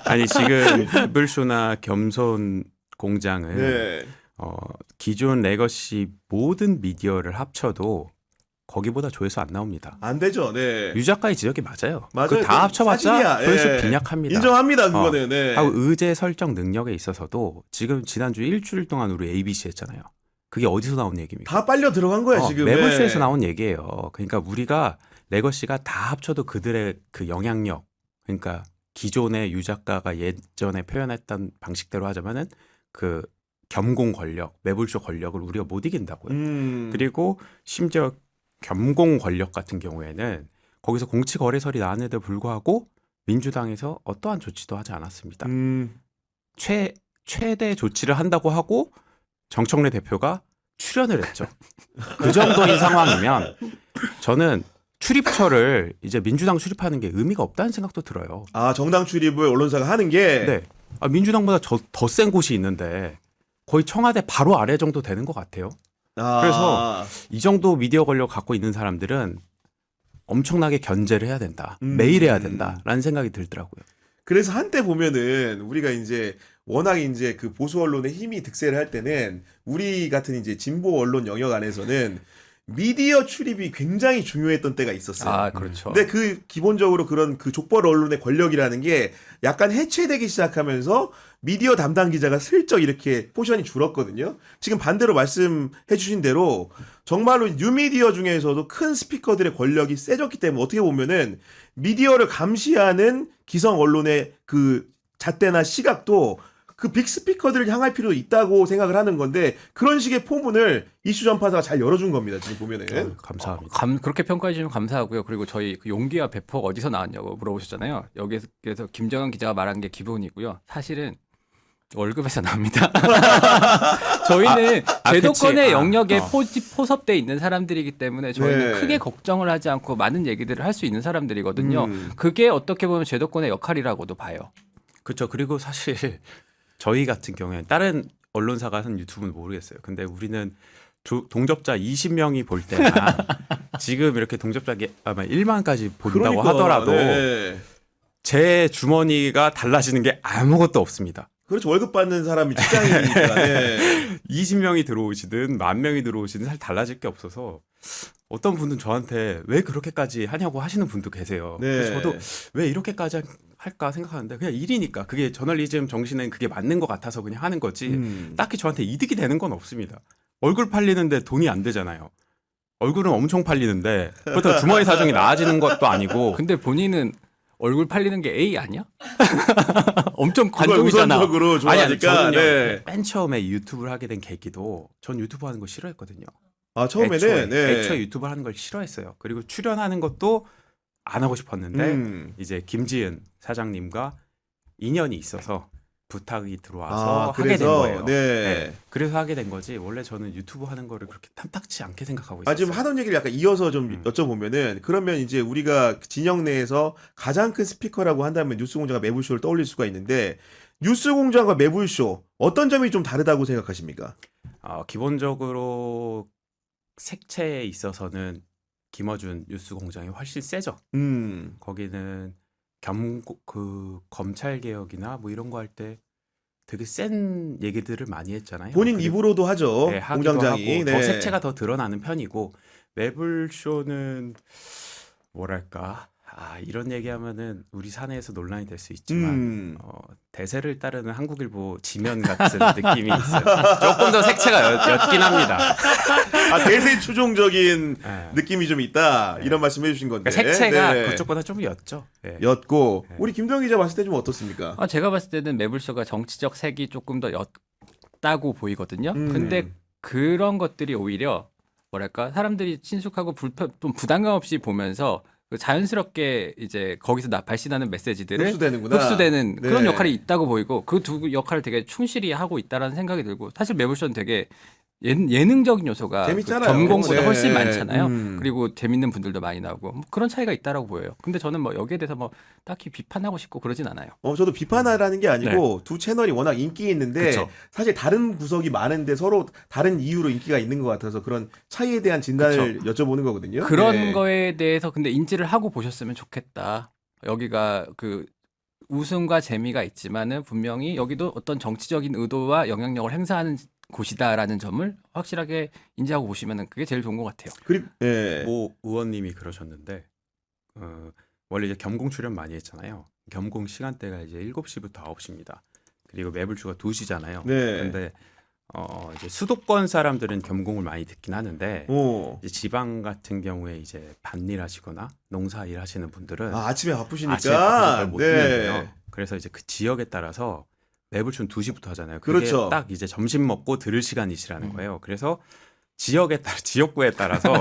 아니 지금 매블쇼나 겸손 공장은 네. 기존 레거시 모든 미디어를 합쳐도 거기보다 조회수 안 나옵니다. 안 되죠. 네. 유 작가의 지적이 맞아요. 맞아요. 그 다 합쳐봤자 사실이야. 조회수 예. 빈약합니다. 인정합니다. 그거는. 네. 하고 의제 설정 능력에 있어서도 지금 지난주 일주일 동안 우리 ABC 했잖아요. 그게 어디서 나온 얘기입니까? 다 빨려 들어간 거야 지금. 매불쇼에서 네. 나온 얘기예요. 그러니까 우리가 레거시가 다 합쳐도 그들의 그 영향력, 그러니까 기존의 유 작가가 예전에 표현했던 방식대로 하자면은 그 겸공 권력, 매불쇼 권력을 우리가 못 이긴다고요. 그리고 심지어 겸공 권력 같은 경우에는 거기서 공치거래설이 나왔는데도 불구하고 민주당에서 어떠한 조치도 하지 않았습니다. 최대 조치를 한다고 하고 정청래 대표가 출연을 했죠. 그 정도인 상황이면 저는 출입처를 이제 민주당 출입하는 게 의미가 없다는 생각도 들어요. 아 정당 출입을 언론사가 하는 게. 네. 민주당보다 더 센 곳이 있는데 거의 청와대 바로 아래 정도 되는 것 같아요. 그래서 이 정도 미디어 권력 갖고 있는 사람들은 엄청나게 견제를 해야 된다. 매일 해야 된다라는 생각이 들더라고요. 그래서 한때 보면은 우리가 이제 워낙 이제 그 보수 언론의 힘이 득세를 할 때는 우리 같은 이제 진보 언론 영역 안에서는 미디어 출입이 굉장히 중요했던 때가 있었어요. 아, 그렇죠. 근데 그 기본적으로 그런 그 족벌 언론의 권력이라는 게 약간 해체되기 시작하면서 미디어 담당 기자가 슬쩍 이렇게 포션이 줄었거든요. 지금 반대로 말씀해 주신 대로 정말로 뉴미디어 중에서도 큰 스피커들의 권력이 세졌기 때문에 어떻게 보면은 미디어를 감시하는 기성 언론의 그 잣대나 시각도 그 빅스피커들을 향할 필요도 있다고 생각을 하는 건데 그런 식의 포문을 이슈 전파사가 잘 열어준 겁니다. 지금 보면은. 감사합니다. 그렇게 평가해 주시면 감사하고요. 그리고 저희 그 용기와 배포가 어디서 나왔냐고 물어보셨잖아요. 여기에서 그래서 김정은 기자가 말한 게 기본이고요. 사실은 월급에서 나옵니다. 저희는 제도권의 영역에 포섭돼 있는 사람들이기 때문에 저희는 네. 크게 걱정을 하지 않고 많은 얘기들을 할 수 있는 사람들이거든요. 그게 어떻게 보면 제도권의 역할이라고도 봐요. 그렇죠. 그리고 사실 저희 같은 경우에는 다른 언론사가 하는 유튜브는 모르겠어요. 근데 우리는 동접자 20명이 볼 때나 지금 이렇게 동접자 아마 1만까지 본다고 그러니까, 하더라도 네. 제 주머니가 달라지는 게 아무것도 없습니다. 그렇죠. 월급 받는 사람이 직장인이니까. 네. 20명이 들어오시든 10,000명이 들어오시든 사실 달라질 게 없어서 어떤 분은 저한테 왜 그렇게까지 하냐고 하시는 분도 계세요. 네. 그래서 저도 왜 이렇게까지 할까 생각하는데 그냥 일이니까 그게 저널리즘 정신엔 그게 맞는 것 같아서 그냥 하는 거지 딱히 저한테 이득이 되는 건 없습니다. 얼굴 팔리는데 돈이 안 되잖아요. 얼굴은 엄청 팔리는데 그렇다고 주머니 사정이 나아지는 것도 아니고 근데 본인은 얼굴 팔리는 게 A 아니야? 엄청 그걸 관종이잖아. 우선적으로 좋아하니까. 저는요 네. 맨 처음에 유튜브를 하게 된 계기도 전 유튜브 하는 거 싫어했거든요. 아 처음에는 애초에 유튜브 하는 걸 싫어했어요. 그리고 출연하는 것도 안 하고 싶었는데 이제 김지은 사장님과 인연이 있어서 부탁이 들어와서 하게 된 거예요. 네. 그래서 하게 된 거지. 원래 저는 유튜브 하는 거를 그렇게 탐탁치 않게 생각하고 있었어요. 지금 하던 얘기를 약간 이어서 좀 여쭤보면은 그러면 이제 우리가 진영 내에서 가장 큰 스피커라고 한다면 뉴스공장과 매불쇼를 떠올릴 수가 있는데 뉴스공장과 매불쇼 어떤 점이 좀 다르다고 생각하십니까? 기본적으로 색채에 있어서는 김어준 뉴스공장이 훨씬 세죠. 거기는 검찰 개혁이나 뭐 이런 거 할 때 되게 센 얘기들을 많이 했잖아요. 본인 그리고 입으로도 하죠. 네, 하기도 공장장이. 하고 네. 더 색채가 더 드러나는 편이고 매불쇼는 뭐랄까 이런 얘기하면은 우리 사내에서 논란이 될 수 있지만 대세를 따르는 한국일보 지면 같은 느낌이 있어요. 조금 더 색채가 옅긴 합니다. 대세 추종적인 네. 느낌이 좀 있다. 이런 말씀 해주신 건데. 그러니까 색채가 네. 그쪽보다 좀 옅죠. 네. 옅고 네. 우리 김정 기자 봤을 때 좀 어떻습니까? 제가 봤을 때는 매불쇼가 정치적 색이 조금 더 옅다고 보이거든요. 근데 그런 것들이 오히려 뭐랄까 사람들이 친숙하고 좀 부담감 없이 보면서 자연스럽게 이제 거기서 발신하는 메시지들을 흡수되는 네. 그런 역할이 있다고 보이고 그 두 역할을 되게 충실히 하고 있다라는 생각이 들고 사실 매불쇼는 되게 예능적인 요소가 재밌잖아요. 전공보다 네. 훨씬 많잖아요. 그리고 재밌는 분들도 많이 나오고 뭐 그런 차이가 있다라고 보여요. 근데 저는 뭐 여기에 대해서 뭐 딱히 비판하고 싶고 그러진 않아요. 저도 비판하라는 게 아니고 두 채널이 워낙 인기 있는데 그쵸. 사실 다른 구석이 많은데 서로 다른 이유로 인기가 있는 것 같아서 그런 차이에 대한 진단을 여쭤보는 거거든요. 그런 네. 거에 대해서 근데 인지를 하고 보셨으면 좋겠다. 여기가 그 웃음과 재미가 있지만은 분명히 여기도 어떤 정치적인 의도와 영향력을 행사하는 곳이다라는 점을 확실하게 인지하고 보시면 그게 제일 좋은 것 같아요. 그리고 예. 모 의원님이 그러셨는데 원래 이제 겸공 출연 많이 했잖아요. 겸공 시간대가 이제 7시부터 9시입니다. 그리고 매불쇼가 2시잖아요. 네. 근데 이제 수도권 사람들은 겸공을 많이 듣긴 하는데 오. 이제 지방 같은 경우에 이제 밭일 하시거나 농사 일 하시는 분들은 아침에 바쁘시니까. 아침에 바빠서 못 네. 듣는데요. 그래서 이제 그 지역에 따라서 매불쇼는 2시부터 하잖아요. 그게 그렇죠. 딱 이제 점심 먹고 들을 시간이시라는 거예요. 그래서 지역에 따라 지역구에 따라서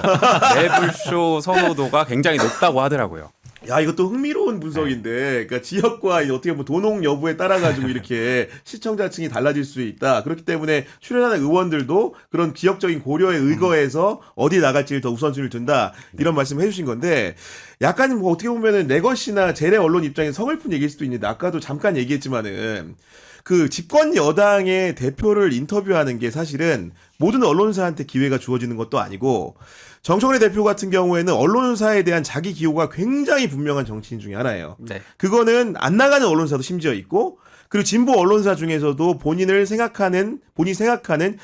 매불쇼 선호도가 굉장히 높다고 하더라고요. 야, 이것도 흥미로운 분석인데, 그러니까 지역과 어떻게 보면 도농 여부에 따라 가지고 이렇게 시청자층이 달라질 수 있다. 그렇기 때문에 출연하는 의원들도 그런 지역적인 고려에 의거해서 어디 나갈지를 더 우선순위를 둔다. 이런 말씀을 해주신 건데, 약간 뭐 어떻게 보면은 레거시나 재래 언론 입장에서 서글픈 얘기일 수도 있는데, 아까도 잠깐 얘기했지만은 그 집권 여당의 대표를 인터뷰하는 게 사실은 모든 언론사한테 기회가 주어지는 것도 아니고, 정청래 대표 같은 경우에는 언론사에 대한 자기 기호가 굉장히 분명한 정치인 중에 하나예요. 네. 그거는 안 나가는 언론사도 심지어 있고, 그리고 진보 언론사 중에서도 본인이 생각하는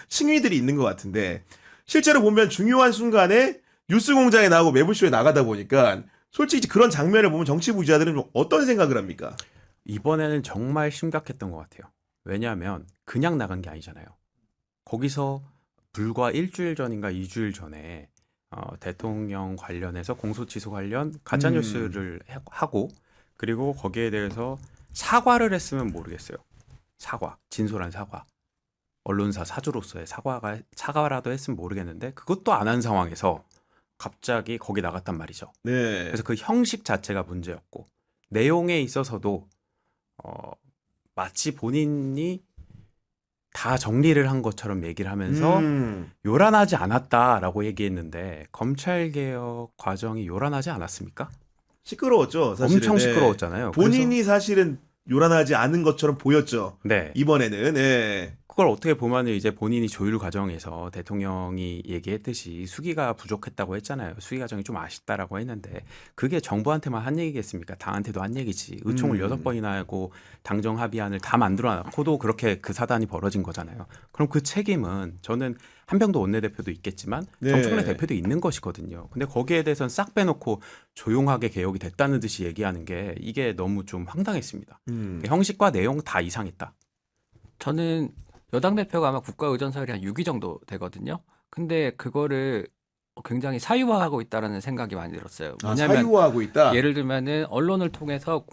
층위들이 있는 것 같은데, 실제로 보면 중요한 순간에 뉴스공장에 나가고 매불쇼에 나가다 보니까 솔직히 그런 장면을 보면 정치 부지자들은 좀 어떤 생각을 합니까? 이번에는 정말 심각했던 것 같아요. 왜냐하면 그냥 나간 게 아니잖아요. 거기서 불과 일주일 전인가 2주일 전에 대통령 관련해서 공소취소 관련 가짜뉴스를 하고 그리고 거기에 대해서 사과를 했으면 모르겠어요. 진솔한 사과. 언론사 사주로서의 사과라도 했으면 모르겠는데 그것도 안 한 상황에서 갑자기 거기 나갔단 말이죠. 네. 그래서 그 형식 자체가 문제였고 내용에 있어서도 마치 본인이 다 정리를 한 것처럼 얘기를 하면서 요란하지 않았다라고 얘기했는데 검찰개혁 과정이 요란하지 않았습니까? 시끄러웠죠. 사실은. 엄청 네. 시끄러웠잖아요. 본인이 사실은 요란하지 않은 것처럼 보였죠. 네. 이번에는. 네. 그걸 어떻게 보면 이제 본인이 조율 과정에서 대통령이 얘기했듯이 수기가 부족했다고 했잖아요. 수기 과정이 좀 아쉽다라고 했는데 그게 정부한테만 한 얘기겠습니까? 당한테도 한 얘기지. 의총을 6번이나 하고 당정 합의안을 다 만들어 놓고도 그렇게 그 사단이 벌어진 거잖아요. 그럼 그 책임은 저는 한병도 원내대표도 있겠지만 네. 정청래 대표도 있는 것이거든요. 근데 거기에 대해서는 싹 빼놓고 조용하게 개혁이 됐다는 듯이 얘기하는 게 이게 너무 좀 황당했습니다. 형식과 내용 다 이상했다. 저는 여당 대표가 아마 국가의전설이 한 6위 정도 되거든요. 근데 그거를 굉장히 사유화하고 있다라는 생각이 많이 들었어요. 왜냐하면 사유화하고 있다. 예를 들면은 언론을 통해서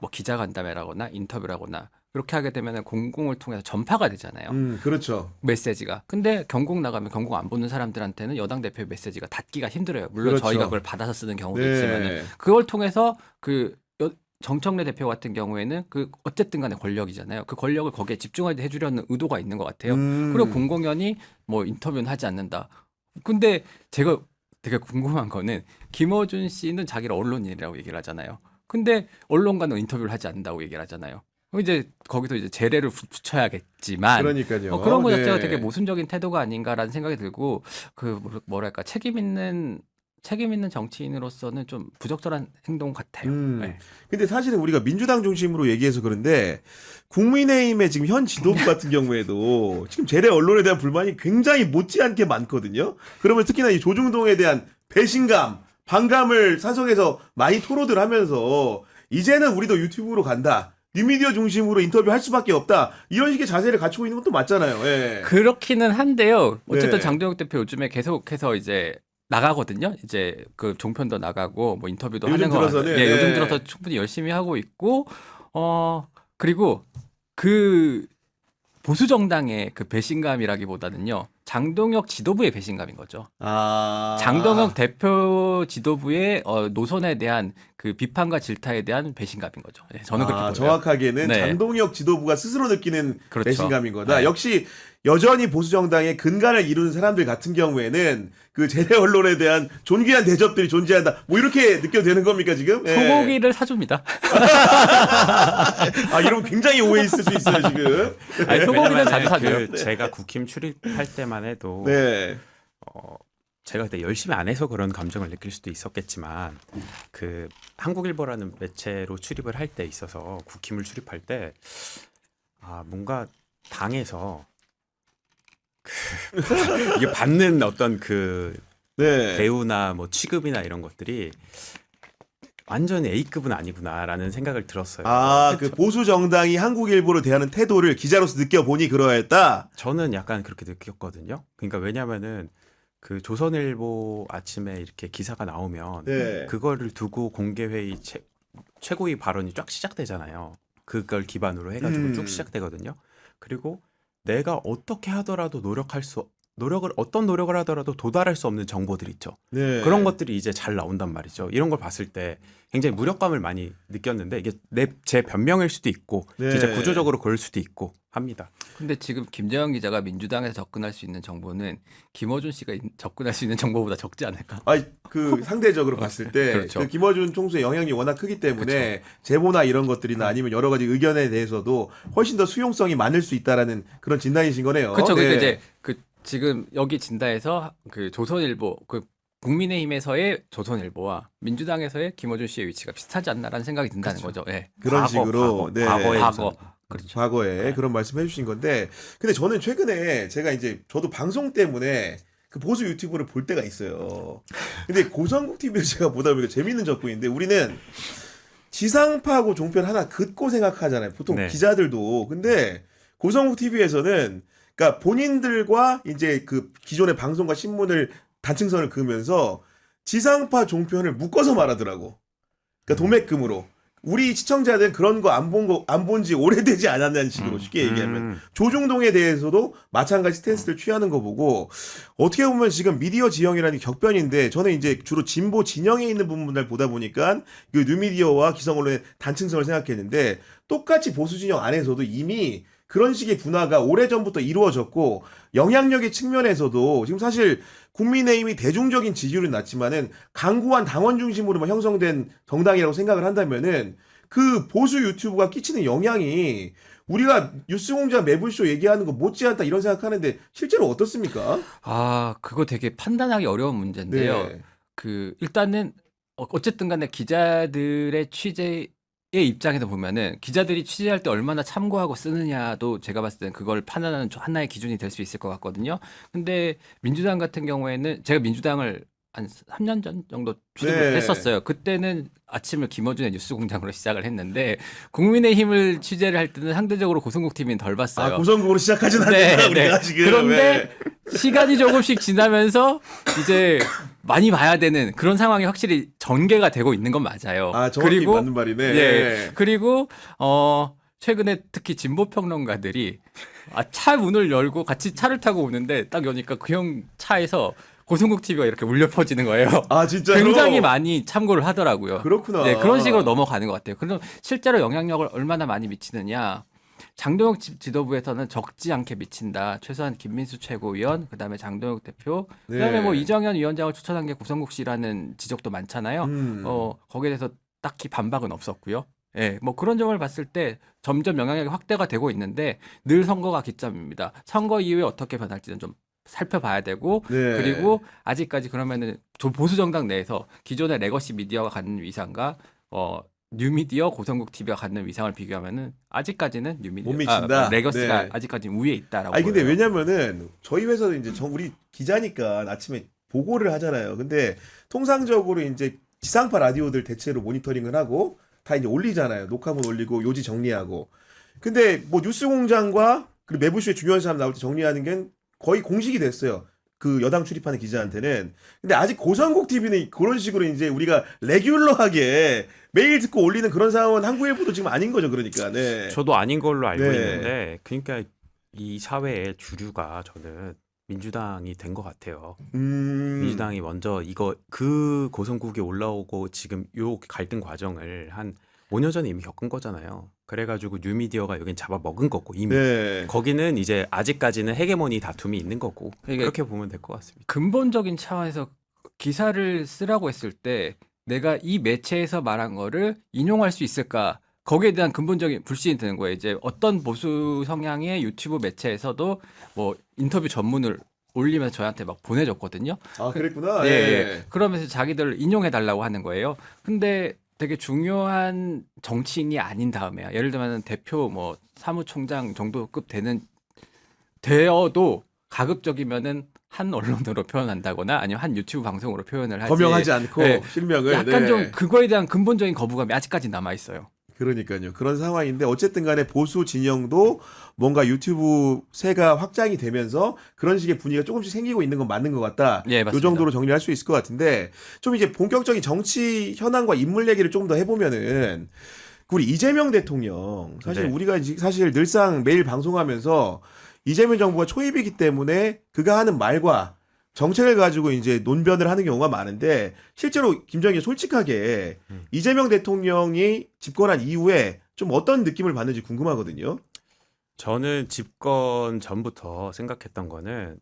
뭐 기자간담회라거나 인터뷰라거나 그렇게 하게 되면은 공공을 통해서 전파가 되잖아요. 그렇죠. 메시지가. 근데 경공 나가면 경공 안 보는 사람들한테는 여당 대표의 메시지가 닿기가 힘들어요. 물론 그렇죠. 저희가 그걸 받아서 쓰는 경우도 네. 있지만은 그걸 통해서 정청래 대표 같은 경우에는 어쨌든 간에 권력이잖아요. 그 권력을 거기에 집중하게 해주려는 의도가 있는 것 같아요. 그리고 공공연히 뭐 인터뷰는 하지 않는다. 근데 제가 되게 궁금한 거는 김어준 씨는 자기를 언론인이라고 얘기를 하잖아요. 근데 언론과는 인터뷰를 하지 않는다고 얘기를 하잖아요. 그럼 이제 거기서 이제 재래를 붙여야겠지만 그러니까요. 그런 거 자체가 네. 되게 모순적인 태도가 아닌가라는 생각이 들고 뭐랄까 책임 있는 정치인으로서는 좀 부적절한 행동 같아요. 네. 근데 사실은 우리가 민주당 중심으로 얘기해서 그런데 국민의힘의 지금 현 지도부 같은 경우에도 지금 재래 언론에 대한 불만이 굉장히 못지않게 많거든요. 그러면 특히나 이 조중동에 대한 배신감, 반감을 사석에서 많이 토로들 하면서 이제는 우리도 유튜브로 간다. 뉴미디어 중심으로 인터뷰할 수밖에 없다. 이런 식의 자세를 갖추고 있는 것도 맞잖아요. 예. 그렇기는 한데요. 어쨌든 네. 장동혁 대표 요즘에 계속해서 이제 나가거든요. 이제 그 종편도 나가고 뭐 인터뷰도 요즘 하는 거 들어서는, 예, 네. 요즘 들어서 충분히 열심히 하고 있고 그리고 그 보수 정당의 그 배신감이라기보다는요. 장동혁 지도부의 배신감인 거죠. 장동혁 대표 지도부의 노선에 대한 그 비판과 질타에 대한 배신감인 거죠. 네, 저는 그렇게 보여요. 정확하게는 네. 장동혁 지도부가 스스로 느끼는 그렇죠. 배신감인 거다. 네. 역시 여전히 보수 정당의 근간을 이루는 사람들 같은 경우에는 그 재래 언론에 대한 존귀한 대접들이 존재한다. 뭐 이렇게 느껴도 되는 겁니까 지금? 예. 소고기를 사줍니다. 이러면 굉장히 오해 있을 수 있어요 지금. 아니, 소고기는 자주 사줘요. 그 제가 국힘 출입할 때만 해도 네. 제가 그때 열심히 안 해서 그런 감정을 느낄 수도 있었겠지만 그 한국일보라는 매체로 출입을 할 때 있어서 국힘을 출입할 때 뭔가 당에서 이게 받는 어떤 그 네. 대우나 뭐 취급이나 이런 것들이 완전히 A급은 아니구나라는 생각을 들었어요. 아, 그 보수 정당이 한국 일보를 대하는 태도를 기자로서 느껴보니 그러했다. 저는 약간 그렇게 느꼈거든요. 그러니까 왜냐면은 그 조선일보 아침에 이렇게 기사가 나오면 네. 그거를 두고 공개회의 최고위 발언이 쫙 시작되잖아요. 그걸 기반으로 해가지고 쭉 시작되거든요. 그리고 내가 어떻게 하더라도 어떤 노력을 하더라도 도달할 수 없는 정보들 있죠. 네. 그런 것들이 이제 잘 나온단 말이죠. 이런 걸 봤을 때 굉장히 무력감을 많이 느꼈는데 이게 제 변명일 수도 있고 네. 진짜 구조적으로 그럴 수도 있고 합니다. 근데 지금 김재현 기자가 민주당에서 접근할 수 있는 정보는 김어준 씨가 접근할 수 있는 정보보다 적지 않을까? 아니, 그 상대적으로 봤을 때 그렇죠. 그 김어준 총수의 영향력이 워낙 크기 때문에 제보나 이런 것들이나 아니면 여러 가지 의견에 대해서도 훨씬 더 수용성이 많을 수 있다라는 그런 진단이신 거네요. 그렇죠. 네. 그러니까 이제 그 지금 여기 진다에서 그 조선일보 그 국민의힘에서의 조선일보와 민주당에서의 김어준 씨의 위치가 비슷하지 않나라는 생각이 든다는 거죠. 예. 그런 식으로 네. 과거의 과거. 조선. 그렇죠. 과거에 네. 그런 말씀 해주신 건데, 근데 저는 최근에 제가 이제 저도 방송 때문에 그 보수 유튜브를 볼 때가 있어요. 근데 고성국 TV를 제가 보다 보니까 재밌는 접근인데, 우리는 지상파하고 종편 하나 긋고 생각하잖아요. 보통 네. 기자들도. 근데 고성국 TV에서는 그러니까 본인들과 이제 그 기존의 방송과 신문을 단층선을 그으면서 지상파 종편을 묶어서 말하더라고. 그러니까 도매금으로. 우리 시청자들은 그런 거 안 본 지 오래되지 않았다는 식으로 쉽게 얘기하면 조중동에 대해서도 마찬가지 스탠스를 취하는 거 보고 어떻게 보면 지금 미디어 지형이라는 게 격변인데 저는 이제 주로 진보 진영에 있는 부분들 보다 보니까 그 뉴미디어와 기성 언론의 단층성을 생각했는데 똑같이 보수 진영 안에서도 이미 그런 식의 분화가 오래전부터 이루어졌고 영향력의 측면에서도 지금 사실 국민의힘이 대중적인 지지율은 낮지만은 강고한 당원 중심으로만 형성된 정당이라고 생각을 한다면은 그 보수 유튜브가 끼치는 영향이 우리가 뉴스공장 매불쇼 얘기하는 거 못지않다 이런 생각하는데 실제로 어떻습니까? 아, 그거 되게 판단하기 어려운 문제인데요. 네. 그 일단은 어쨌든 간에 기자들의 취재의 입장에서 보면은 기자들이 취재할 때 얼마나 참고하고 쓰느냐도 제가 봤을 때는 그걸 판단하는 하나의 기준이 될 수 있을 것 같거든요. 근데 민주당 같은 경우에는 제가 민주당을 한 3년 전 정도 취재를 네. 했었어요. 그때는 아침을 김어준의 뉴스공장으로 시작을 했는데 국민의힘을 취재를 할 때는 상대적으로 고성국 TV는 덜 봤어요. 아, 고성국으로 시작하진 네, 않는다 우리가 네. 지금. 그런데 시간이 조금씩 지나면서 이제 많이 봐야 되는 그런 상황이 확실히 전개가 되고 있는 건 맞아요. 아, 정확히 맞는 말이네. 예. 그리고 최근에 특히 진보 평론가들이 차 문을 열고 같이 차를 타고 오는데 딱 여니까 그 형 차에서 고성국 TV가 이렇게 울려 퍼지는 거예요. 아, 진짜로? 굉장히 많이 참고를 하더라고요. 그렇구나. 네, 그런 식으로 넘어가는 것 같아요. 그럼 실제로 영향력을 얼마나 많이 미치느냐? 장동혁 지도부에서는 적지 않게 미친다. 최소한 김민수 최고위원, 그다음에 장동혁 대표, 그다음에 네. 뭐 이정현 위원장을 추천한 게 고성국 씨라는 지적도 많잖아요. 거기에 대해서 딱히 반박은 없었고요. 예, 뭐 그런 점을 봤을 때 점점 영향력이 확대가 되고 있는데 늘 선거가 기점입니다. 선거 이후에 어떻게 변할지는 좀 살펴봐야 되고 네. 그리고 아직까지 그러면은 보수 정당 내에서 기존의 레거시 미디어가 갖는 위상과 뉴미디어 고성국 TV가 갖는 위상을 비교하면은 아직까지는 뉴미디어 못 미친다. 레거시가 네. 아직까지 우위에 있다라고. 아니 근데 보여요. 왜냐면은 저희 회사도 이제 우리 기자니까 아침에 보고를 하잖아요. 근데 통상적으로 이제 지상파 라디오들 대체로 모니터링을 하고 다 이제 올리잖아요. 녹화문 올리고 요지 정리하고. 근데 뭐 뉴스공장과 그리고 매부쇼에 중요한 사람 나올 때 정리하는 게 거의 공식이 됐어요. 그 여당 출입하는 기자한테는. 근데 아직 고성국 TV는 그런 식으로 이제 우리가 레귤러하게 매일 듣고 올리는 그런 상황은 한국일보도 지금 아닌 거죠. 그러니까. 네. 저도 아닌 걸로 알고 네. 있는데 그러니까 이 사회의 주류가 저는 민주당이 된 것 같아요. 민주당이 먼저 그 고성국이 올라오고 지금 요 갈등 과정을 한 5년 전에 이미 겪은 거잖아요. 그래가지고 뉴미디어가 여긴 잡아먹은 거고 이미 네. 거기는 이제 아직까지는 헤게모니 다툼이 있는 거고 이게 그렇게 보면 될 것 같습니다. 근본적인 차원에서 기사를 쓰라고 했을 때 내가 이 매체에서 말한 거를 인용할 수 있을까? 거기에 대한 근본적인 불신이 드는 거예요. 이제 어떤 보수 성향의 유튜브 매체에서도 뭐 인터뷰 전문을 올리면서 저한테 막 보내줬거든요. 아, 그랬구나. 네. 예. 그러면서 자기들 인용해 달라고 하는 거예요. 근데 되게 중요한 정치인이 아닌 다음에야 예를 들면 대표 뭐 사무총장 정도급 되어도 가급적이면은 한 언론으로 표현한다거나 아니면 한 유튜브 방송으로 표현을 하지. 거명하지 않고 네. 실명을 약간 네. 좀 그거에 대한 근본적인 거부감이 아직까지 남아 있어요. 그러니까요. 그런 상황인데 어쨌든 간에 보수 진영도 뭔가 유튜브 세가 확장이 되면서 그런 식의 분위기가 조금씩 생기고 있는 건 맞는 것 같다. 예, 요 맞습니다. 정도로 정리할 수 있을 것 같은데 좀 이제 본격적인 정치 현황과 인물 얘기를 좀 더 해보면은 우리 이재명 대통령 사실 네. 우리가 사실 늘상 매일 방송하면서 이재명 정부가 초입이기 때문에 그가 하는 말과 정책을 가지고 이제 논변을 하는 경우가 많은데 실제로 김정일이 솔직하게 이재명 대통령이 집권한 이후에 좀 어떤 느낌을 받는지 궁금하거든요. 저는 집권 전부터 생각했던 거는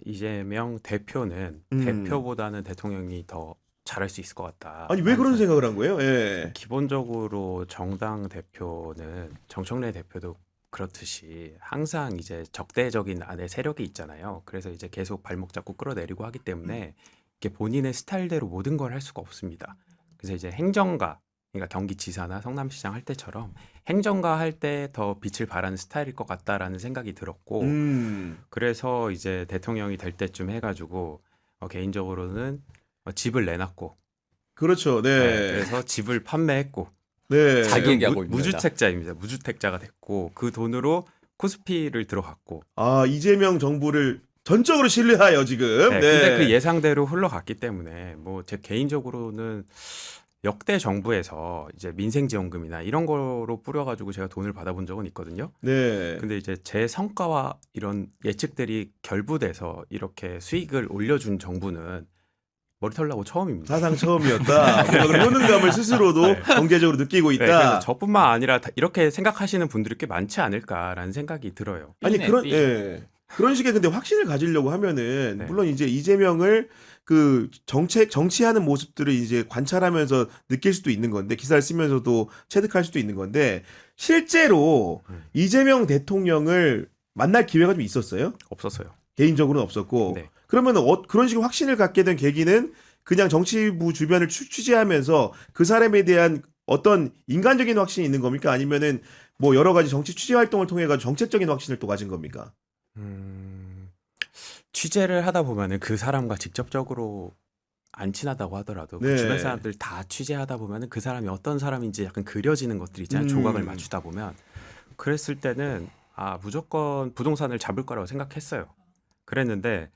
이재명 대표는 대표보다는 대통령이 더 잘할 수 있을 것 같다. 아니 왜 그런 생각을 한 거예요? 예. 기본적으로 정당 대표는 정청래 대표도 그렇듯이 항상 이제 적대적인 안에 세력이 있잖아요. 그래서 이제 계속 발목 잡고 끌어내리고 하기 때문에 이게 본인의 스타일대로 모든 걸 할 수가 없습니다. 그래서 이제 행정가, 그러니까 경기지사나 성남시장 할 때처럼 행정가 할 때 더 빛을 발하는 스타일일 것 같다라는 생각이 들었고, 그래서 이제 대통령이 될 때쯤 해가지고 개인적으로는 집을 내놨고, 그렇죠. 네. 그래서 집을 판매했고, 네. 자기 얘기하고 있습니다. 무주택자입니다. 무주택자가 됐고 그 돈으로 코스피를 들어갔고. 아 이재명 정부를 전적으로 신뢰하여 지금. 네, 근데 그 예상대로 흘러갔기 때문에 뭐 제 개인적으로는 역대 정부에서 이제 민생지원금이나 이런 거로 뿌려가지고 제가 돈을 받아본 적은 있거든요. 네. 근데 이제 제 성과와 이런 예측들이 결부돼서 이렇게 수익을 올려준 정부는 머리털 나고 처음입니다. 사상 처음이었다. 뭔가 그런 효능감을 스스로도 네. 경제적으로 느끼고 있다. 네, 그래서 저뿐만 아니라 이렇게 생각하시는 분들이 꽤 많지 않을까라는 생각이 들어요. 아니 삐네, 그런 삐. 예. 그런 식의 근데 확신을 가지려고 하면은 네. 물론 이제 이재명을 그 정치하는 모습들을 이제 관찰하면서 느낄 수도 있는 건데 기사를 쓰면서도 체득할 수도 있는 건데 실제로 이재명 대통령을 만날 기회가 좀 있었어요? 없었어요. 개인적으로는 없었고 네. 그러면 그런 식의 확신을 갖게 된 계기는 그냥 정치부 주변을 취재하면서 그 사람에 대한 어떤 인간적인 확신이 있는 겁니까? 아니면은 뭐 여러 가지 정치 취재 활동을 통해 가지고 정책적인 확신을 또 가진 겁니까? 취재를 하다 보면은 그 사람과 직접적으로 안 친하다고 하더라도 네. 그 주변 사람들 다 취재하다 보면은 그 사람이 어떤 사람인지 약간 그려지는 것들 있잖아요. 조각을 맞추다 보면. 그랬을 때는 무조건 부동산을 잡을 거라고 생각했어요. 그랬는데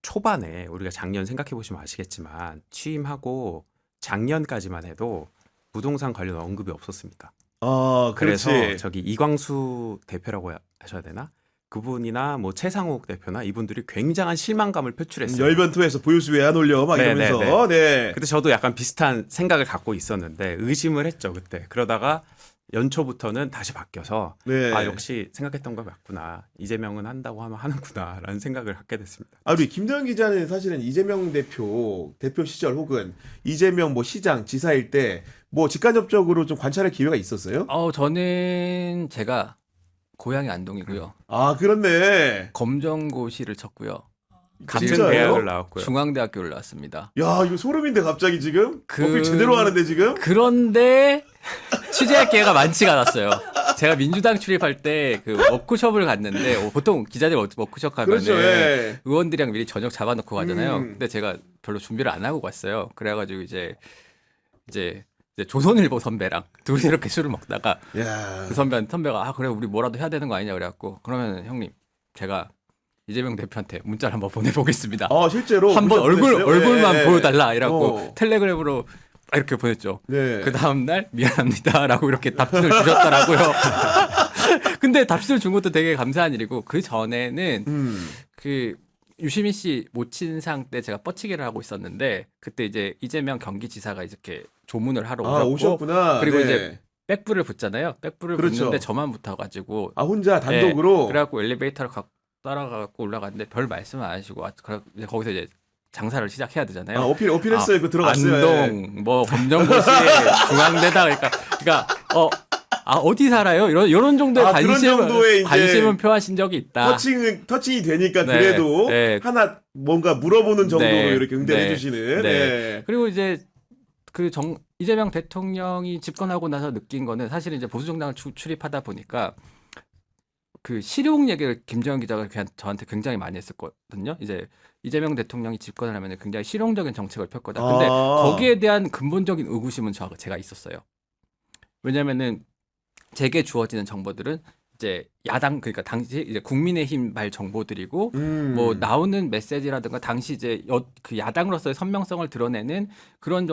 초반에 우리가 작년 생각해 보시면 아시겠지만 취임하고 작년까지만 해도 부동산 관련 언급이 없었습니다. 아, 그래서 그렇지. 저기 이광수 대표라고 하셔야 되나? 그분이나 뭐 최상욱 대표나 이분들이 굉장한 실망감을 표출했어요. 열변투에서 보유수 왜 안 올려? 막 네, 이러면서. 네. 그때 저도 약간 비슷한 생각을 갖고 있었는데 의심을 했죠 그때. 그러다가 연초부터는 다시 바뀌어서 네. 역시 생각했던 거 맞구나. 이재명은 한다고 하면 하는구나라는 생각을 갖게 됐습니다. 우리 김도영 기자는 사실은 이재명 대표 시절 혹은 이재명 뭐 시장, 지사일 때 뭐 직간접적으로 좀 관찰할 기회가 있었어요? 저는 제가 고향이 안동이고요. 아, 그렇네. 검정고시를 쳤고요. 같은 진짜요? 대학을 나왔고요. 중앙대학교를 나왔습니다. 야, 이거 소름인데 갑자기 지금? 그- 어필 제대로 하는데 지금? 그런데 취재할 기회가 많지가 않았어요. 제가 민주당 출입할 때 그 워크숍을 갔는데 보통 기자들 워크숍 가면은 그렇죠. 예. 의원들이랑 미리 저녁 잡아놓고 가잖아요. 음. 근데 제가 별로 준비를 안 하고 갔어요. 그래가지고 이제 조선일보 선배랑 둘이 이렇게 술을 먹다가 야. 그 선배가 그래 우리 뭐라도 해야 되는 거 아니냐 그래갖고 그러면 형님 제가 이재명 대표한테 문자를 한번 보내보겠습니다. 실제로 한번 문자 보냈어요? 얼굴만 예, 예. 보여달라 이라고 어. 텔레그램으로 이렇게 보냈죠. 네. 그 다음날 미안합니다라고 이렇게 답신을 주셨더라고요. 근데 답신을 준 것도 되게 감사한 일이고 그 전에는 그 유시민 씨 모친상 때 제가 뻗치기를 하고 있었는데 그때 이제 이재명 경기지사가 이렇게 조문을 하러 오셨고 오셨구나. 그리고 네. 이제 백불을 붙잖아요. 백불을 그렇죠. 붙는데 저만 붙어가지고 혼자 단독으로. 그래갖고 엘리베이터를 따라가고 올라갔는데 별 말씀 안 하시고 이제 거기서 이제 장사를 시작해야 되잖아요. 어필했어요. 그 들어갔어요. 안동 뭐 검정고시 중앙대다 그러니까 어디 살아요? 이런 정도의 그런 정도의 이제 관심은 표하신 적이 있다. 터칭이 되니까 네, 그래도 네. 하나 뭔가 물어보는 정도로 네, 이렇게 응대를 네, 해주시는. 네. 네. 그리고 이제 이재명 대통령이 집권하고 나서 느낀 거는 사실 이제 보수 정당을 출입하다 보니까 그 실용 얘기를 김정은 기자가 그냥 저한테 굉장히 많이 했었거든요. 이제 이재명 대통령이 집권을 하면 굉장히 실용적인 정책을 펼 거다. 근데 거기에 대한 근본적인 의구심은 제가 있었어요. 왜냐면은 제게 주어지는 정보들은 이제 야당 그러니까 당시 이제 국민의힘발 정보들이고 뭐 나오는 메시지라든가 당시 이제 그 야당으로서의 선명성을 드러내는 그런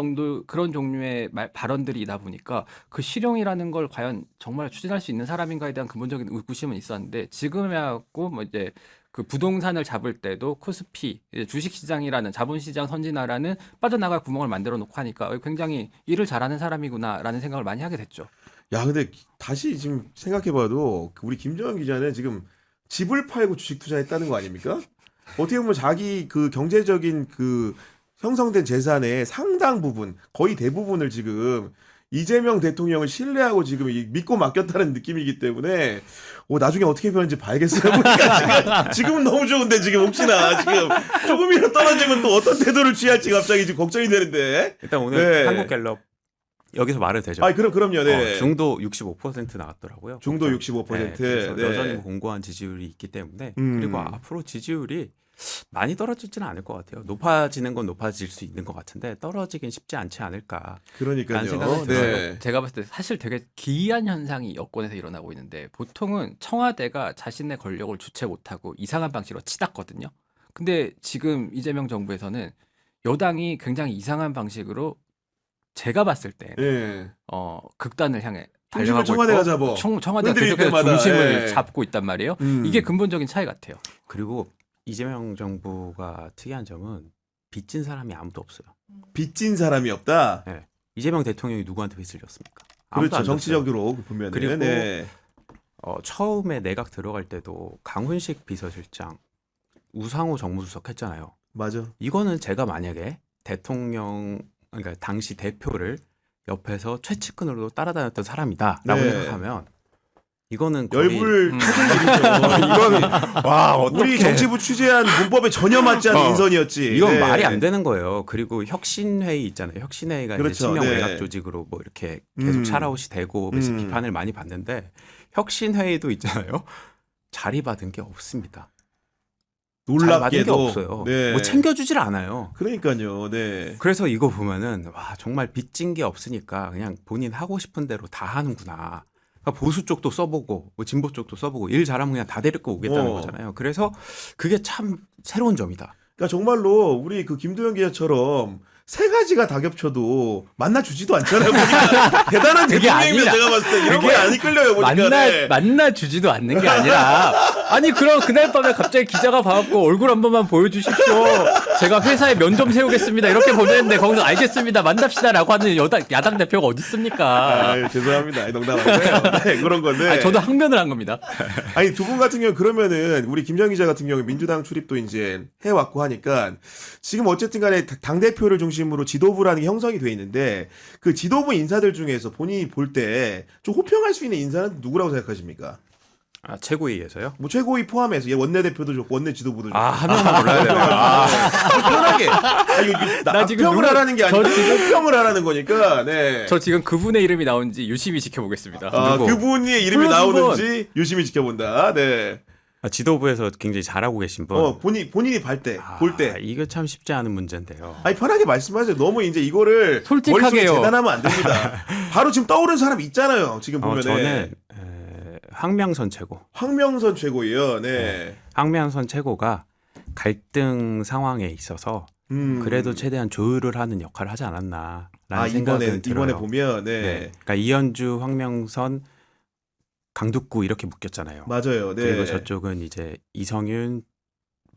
종류의 발언들이다 보니까 그 실용이라는 걸 과연 정말 추진할 수 있는 사람인가에 대한 근본적인 의구심은 있었는데 지금하고 뭐 이제 그 부동산을 잡을 때도 코스피 이제 주식시장이라는 자본시장 선진화라는 빠져나갈 구멍을 만들어 놓고 하니까 굉장히 일을 잘하는 사람이구나라는 생각을 많이 하게 됐죠. 야, 근데 다시 지금 생각해봐도 우리 김정은 기자는 지금 집을 팔고 주식 투자했다는 거 아닙니까? 어떻게 보면 자기 그 경제적인 그 형성된 재산의 상당 부분, 거의 대부분을 지금 이재명 대통령을 신뢰하고 지금 믿고 맡겼다는 느낌이기 때문에 나중에 어떻게 변할지 봐야겠어요. 보니까 지금은 너무 좋은데 지금 혹시나 지금 조금이라도 떨어지면 또 어떤 태도를 취할지 갑자기 지금 걱정이 되는데. 일단 오늘 네. 한국갤럽 여기서 말해도 되죠? 그럼요. 네. 중도 65% 나왔더라고요. 중도 65%. 그래서 네. 여전히 공고한 지지율이 있기 때문에 그리고 앞으로 지지율이 많이 떨어지지는 않을 것 같아요. 높아지는 건 높아질 수 있는 것 같은데 떨어지긴 쉽지 않지 않을까. 그러니까요. 라는 생각이 들어요. 제가 봤을 때 사실 되게 기이한 현상이 여권에서 일어나고 있는데 보통은 청와대가 자신의 권력을 주체 못하고 이상한 방식으로 치닫거든요. 근데 지금 이재명 정부에서는 여당이 굉장히 이상한 방식으로 제가 봤을 때 네. 극단을 향해 중심을 달려가고 청와대가 있고 잡아. 청와대가 흔들릴 계속해서 때마다, 중심을 예. 잡고 있단 말이에요. 이게 근본적인 차이 같아요. 그리고 이재명 정부가 특이한 점은 빚진 사람이 아무도 없어요. 빚진 사람이 없다. 네. 이재명 대통령이 누구한테 빚을 졌습니까? 아무도 그렇죠. 안 졌어요. 정치적으로 보면 그리고 네. 처음에 내각 들어갈 때도 강훈식 비서실장, 우상호 정무수석 했잖아요. 맞아. 이거는 제가 만약에 대통령 그러니까 당시 대표를 옆에서 최측근으로 따라다녔던 사람이다라고 네. 생각하면 이거는 거의 열불 터질 일이죠. 이거는 와 우리 정치부 취재한 문법에 전혀 맞지 않는 인선이었지. 이건 네. 말이 안 되는 거예요. 그리고 혁신회의 있잖아요. 혁신회의가 그렇죠. 이제 친명 네. 외곽 조직으로 뭐 이렇게 계속 샤라웃이 되고 그래서 비판을 많이 받는데 혁신회의도 있잖아요. 자리받은 게 없습니다. 자리받은 게 놀랍게도 없어요. 네. 뭐 챙겨주질 않아요. 그러니까요. 네. 그래서 이거 보면은 와 정말 빚진 게 없으니까 그냥 본인 하고 싶은 대로 다 하는구나. 그러니까 보수 쪽도 써보고 뭐 진보 쪽도 써보고 일 잘하면 그냥 다 데리고 오겠다는 거잖아요. 그래서 그게 참 새로운 점이다. 그러니까 정말로 우리 그 김도영 기자처럼 세 가지가 다 겹쳐도 만나주지도 않잖아요. 보니까 대단한 그게 대통령이면 아니라- 제가 봤을 때 이런 그게 거에 안 이끌려요. 보니까. 네. 만나주지도 않는 게 아니라 아니 그럼 그날 밤에 갑자기 기자가 봐갖고 얼굴 한 번만 보여주십시오. 제가 회사에 면접 세우겠습니다. 이렇게 보냈는데 거기서 알겠습니다. 만납시다라고 하는 야당 대표가 어디 있습니까? 아유, 죄송합니다. 농담하고요. 네, 그런 건데. 아니, 저도 항변을 한 겁니다. 아니 두 분 같은 경우 그러면은 우리 김정 기자 같은 경우 민주당 출입도 이제 해왔고 하니까 지금 어쨌든 간에 당 대표를 중심으로 지도부라는 게 형성이 돼 있는데 그 지도부 인사들 중에서 본인이 볼 때 좀 호평할 수 있는 인사는 누구라고 생각하십니까? 아, 최고위에서요? 뭐 최고위 포함해서 원내대표도 좋고 원내 지도부도 좋고. 한 명만 골라야 되나요? 편하게. 나 지금 평을 누구- 하라는 게 아니고 저 지금- 호평을 하라는 거니까. 네. 저 지금 그분의 이름이 나온지 유심히 지켜보겠습니다. 누구? 그분의 이름이 플러스 나오는지 유심히 지켜본다. 네. 지도부에서 굉장히 잘하고 계신 분. 본인이 볼 때. 이거 참 쉽지 않은 문제인데요. 아니 편하게 말씀하세요. 너무 이제 이거를 솔직하게요. 머릿속에 재단하면 안 됩니다. 바로 지금 떠오른 사람 있잖아요. 지금 보면은 저는 황명선 최고. 황명선 최고예요. 네. 황명선 최고가 갈등 상황에 있어서 그래도 최대한 조율을 하는 역할을 하지 않았나라는 생각은 들어요. 이번에 보면 네. 네. 그러니까 이현주, 황명선, 강두구 이렇게 묶였잖아요. 맞아요. 네. 그리고 저쪽은 이제 이성윤,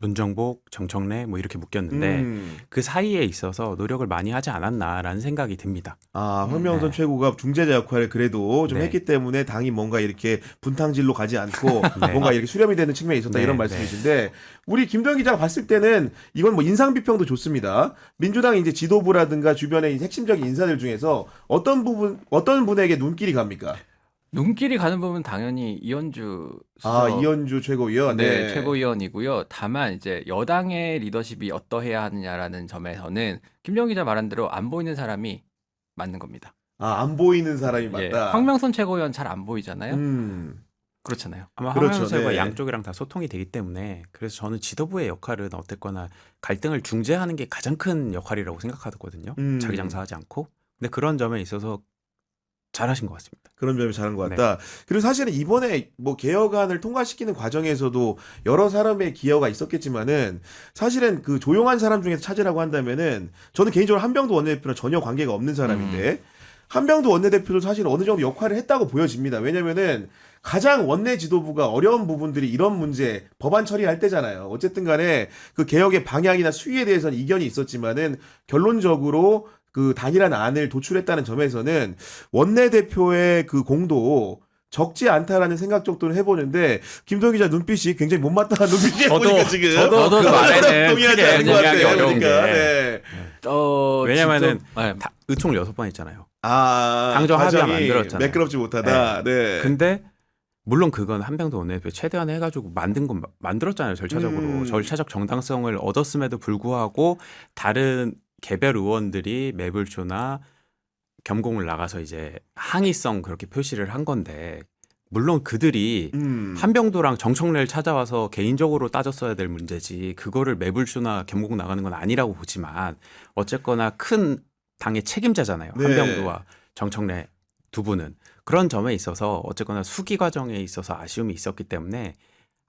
문정복, 정청래 뭐 이렇게 묶였는데 그 사이에 있어서 노력을 많이 하지 않았나라는 생각이 듭니다. 황명선 네. 최고가 중재자 역할을 그래도 좀 네. 했기 때문에 당이 뭔가 이렇게 분탕질로 가지 않고 네. 뭔가 이렇게 수렴이 되는 측면이 있었다 네, 이런 말씀이신데 우리 김도영 기자가 봤을 때는 이건 뭐 인상 비평도 좋습니다. 민주당 이제 지도부라든가 주변의 핵심적인 인사들 중에서 어떤 분에게 눈길이 갑니까? 눈길이 가는 부분은 당연히 이현주 수석. 이현주 최고위원. 네, 최고위원이고요. 다만 이제 여당의 리더십이 어떠해야 하느냐라는 점에서는 김정은 기자 말한 대로 안 보이는 사람이 맞는 겁니다. 안 보이는 사람이 예, 맞다. 황명선 최고위원 잘 안 보이잖아요. 그렇잖아요. 아마 그렇죠. 황영철과 네. 양쪽이랑 다 소통이 되기 때문에 그래서 저는 지도부의 역할은 어쨌거나 갈등을 중재하는 게 가장 큰 역할이라고 생각하거든요. 자기 장사하지 않고. 근데 그런 점에 있어서 잘하신 것 같습니다. 그런 점이 잘한 것 네. 같다. 그리고 사실은 이번에 뭐 개혁안을 통과시키는 과정에서도 여러 사람의 기여가 있었겠지만은 사실은 그 조용한 사람 중에서 찾으라고 한다면은 저는 개인적으로 한병도 원내대표랑 전혀 관계가 없는 사람인데 한병도 원내대표도 사실 어느 정도 역할을 했다고 보여집니다. 왜냐면은 가장 원내 지도부가 어려운 부분들이 이런 문제 법안 처리할 때잖아요. 어쨌든 간에 그 개혁의 방향이나 수위에 대해서는 이견이 있었지만은 결론적으로 그 단일한 안을 도출했다는 점에서는 원내대표의 그 공도 적지 않다라는 생각 정도는 해보는데 김동 기자 눈빛이 굉장히 못마땅한 눈빛이 보니까 지금 저도 그 말에는 동의하지 크게 않은 것 동의하기 같아요. 어려운 그러니까 게. 네. 왜냐면은 네. 의총 6번 있잖아요. 아 당정 합의안 과정이 만들었잖아요. 매끄럽지 못하다. 네. 근데 물론 그건 한병도 원내대표 최대한 해가지고 만든 건 만들었잖아요. 절차적으로. 절차적 정당성을 얻었음에도 불구하고 다른 개별 의원들이 매불쇼나 겸공을 나가서 이제 항의성 그렇게 표시를 한 건데 물론 그들이 한병도랑 정청래를 찾아와서 개인적으로 따졌어야 될 문제지 그거를 매불쇼나 겸공 나가는 건 아니라고 보지만 어쨌거나 큰 당의 책임자잖아요. 네. 한병도와 정청래 두 분은 그런 점에 있어서 어쨌거나 수기 과정에 있어서 아쉬움이 있었기 때문에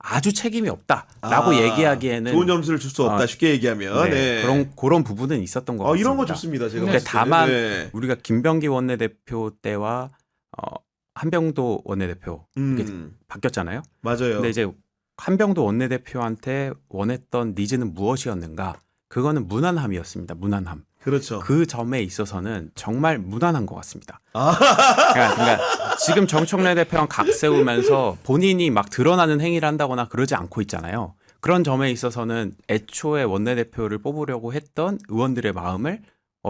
아주 책임이 없다라고 얘기하기에는 좋은 점수를 줄 수 없다. 쉽게 얘기하면 네, 네. 그런 부분은 있었던 것 같습니다. 이런 거 좋습니다. 제가 근데 봤을 때. 다만 네. 우리가 김병기 원내대표 때와 한병도 원내대표 이게 바뀌었잖아요. 맞아요. 근데 이제 한병도 원내대표한테 원했던 니즈는 무엇이었는가? 그거는 무난함이었습니다. 무난함. 그렇죠. 그 점에 있어서는 정말 무난한 것 같습니다. 아. 그러니까 지금 정청래 대표랑 각 세우면서 본인이 막 드러나는 행위를 한다거나 그러지 않고 있잖아요. 그런 점에 있어서는 애초에 원내대표를 뽑으려고 했던 의원들의 마음을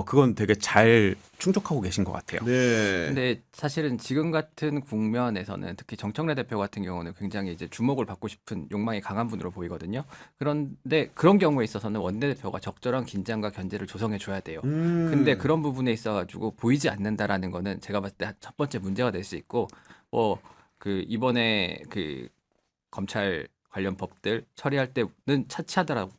그건 되게 잘 충족하고 계신 것 같아요. 네. 근데 사실은 지금 같은 국면에서는 특히 정청래 대표 같은 경우는 굉장히 이제 주목을 받고 싶은 욕망이 강한 분으로 보이거든요. 그런데 그런 경우에 있어서는 원내대표가 적절한 긴장과 견제를 조성해 줘야 돼요. 근데 그런 부분에 있어가지고 보이지 않는다라는 거는 제가 봤을 때 첫 번째 문제가 될 수 있고, 그 이번에 그 검찰 관련 법들 처리할 때는 차치하더라도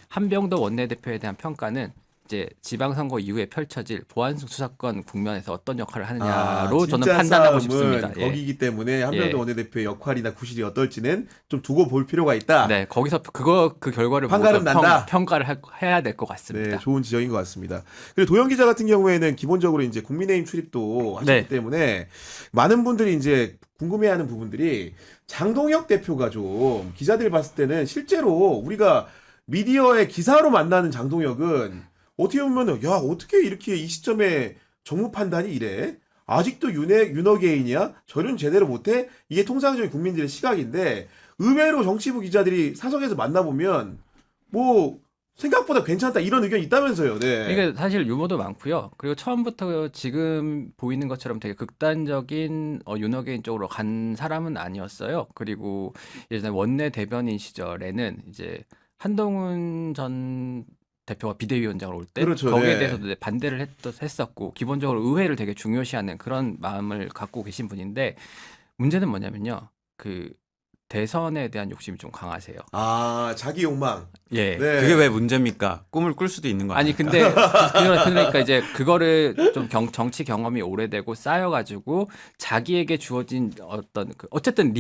한병도 원내대표에 대한 평가는 이제 지방선거 이후에 펼쳐질 보안수 수사권 국면에서 어떤 역할을 하느냐로 저는 진짜 판단하고 싸움은 싶습니다. 예. 거기기 때문에 한병도 예. 원내대표의 역할이나 구실이 어떨지는 좀 두고 볼 필요가 있다. 네, 거기서 그 결과를 판가름 보고 난다. 평가를 해야 될 것 같습니다. 네, 좋은 지적인 것 같습니다. 그리고 도영 기자 같은 경우에는 기본적으로 이제 국민의힘 출입도 하셨기 네. 때문에 많은 분들이 이제 궁금해하는 부분들이 장동혁 대표가 좀 기자들 봤을 때는 실제로 우리가 미디어의 기사로 만나는 장동혁은 어떻게 보면은 야 어떻게 이렇게 이 시점에 정무 판단이 이래? 아직도 윤허개인이야? 저는 제대로 못해? 이게 통상적인 국민들의 시각인데 의외로 정치부 기자들이 사석에서 만나보면 뭐 생각보다 괜찮다 이런 의견이 있다면서요. 네. 이게 사실 유머도 많고요. 그리고 처음부터 지금 보이는 것처럼 되게 극단적인 윤호개인 쪽으로 간 사람은 아니었어요. 그리고 예전에 원내 대변인 시절에는 이제 한동훈 전 대표가 비대위원장을 올 때 그렇죠. 거기에 네. 대해서도 이제 반대를 했었고 기본적으로 의회를 되게 중요시하는 그런 마음을 갖고 계신 분인데 문제는 뭐냐면요. 그 대선에 대한 욕심이 좀 강하세요. 자기 욕망. 예. 네. 그게 왜 문제입니까? 꿈을 꿀 수도 있는 거 아니 아닙니까? 근데 그러니까 이제 그거를 좀 정치 경험이 오래되고 쌓여가지고 자기에게 주어진 어떤 어쨌든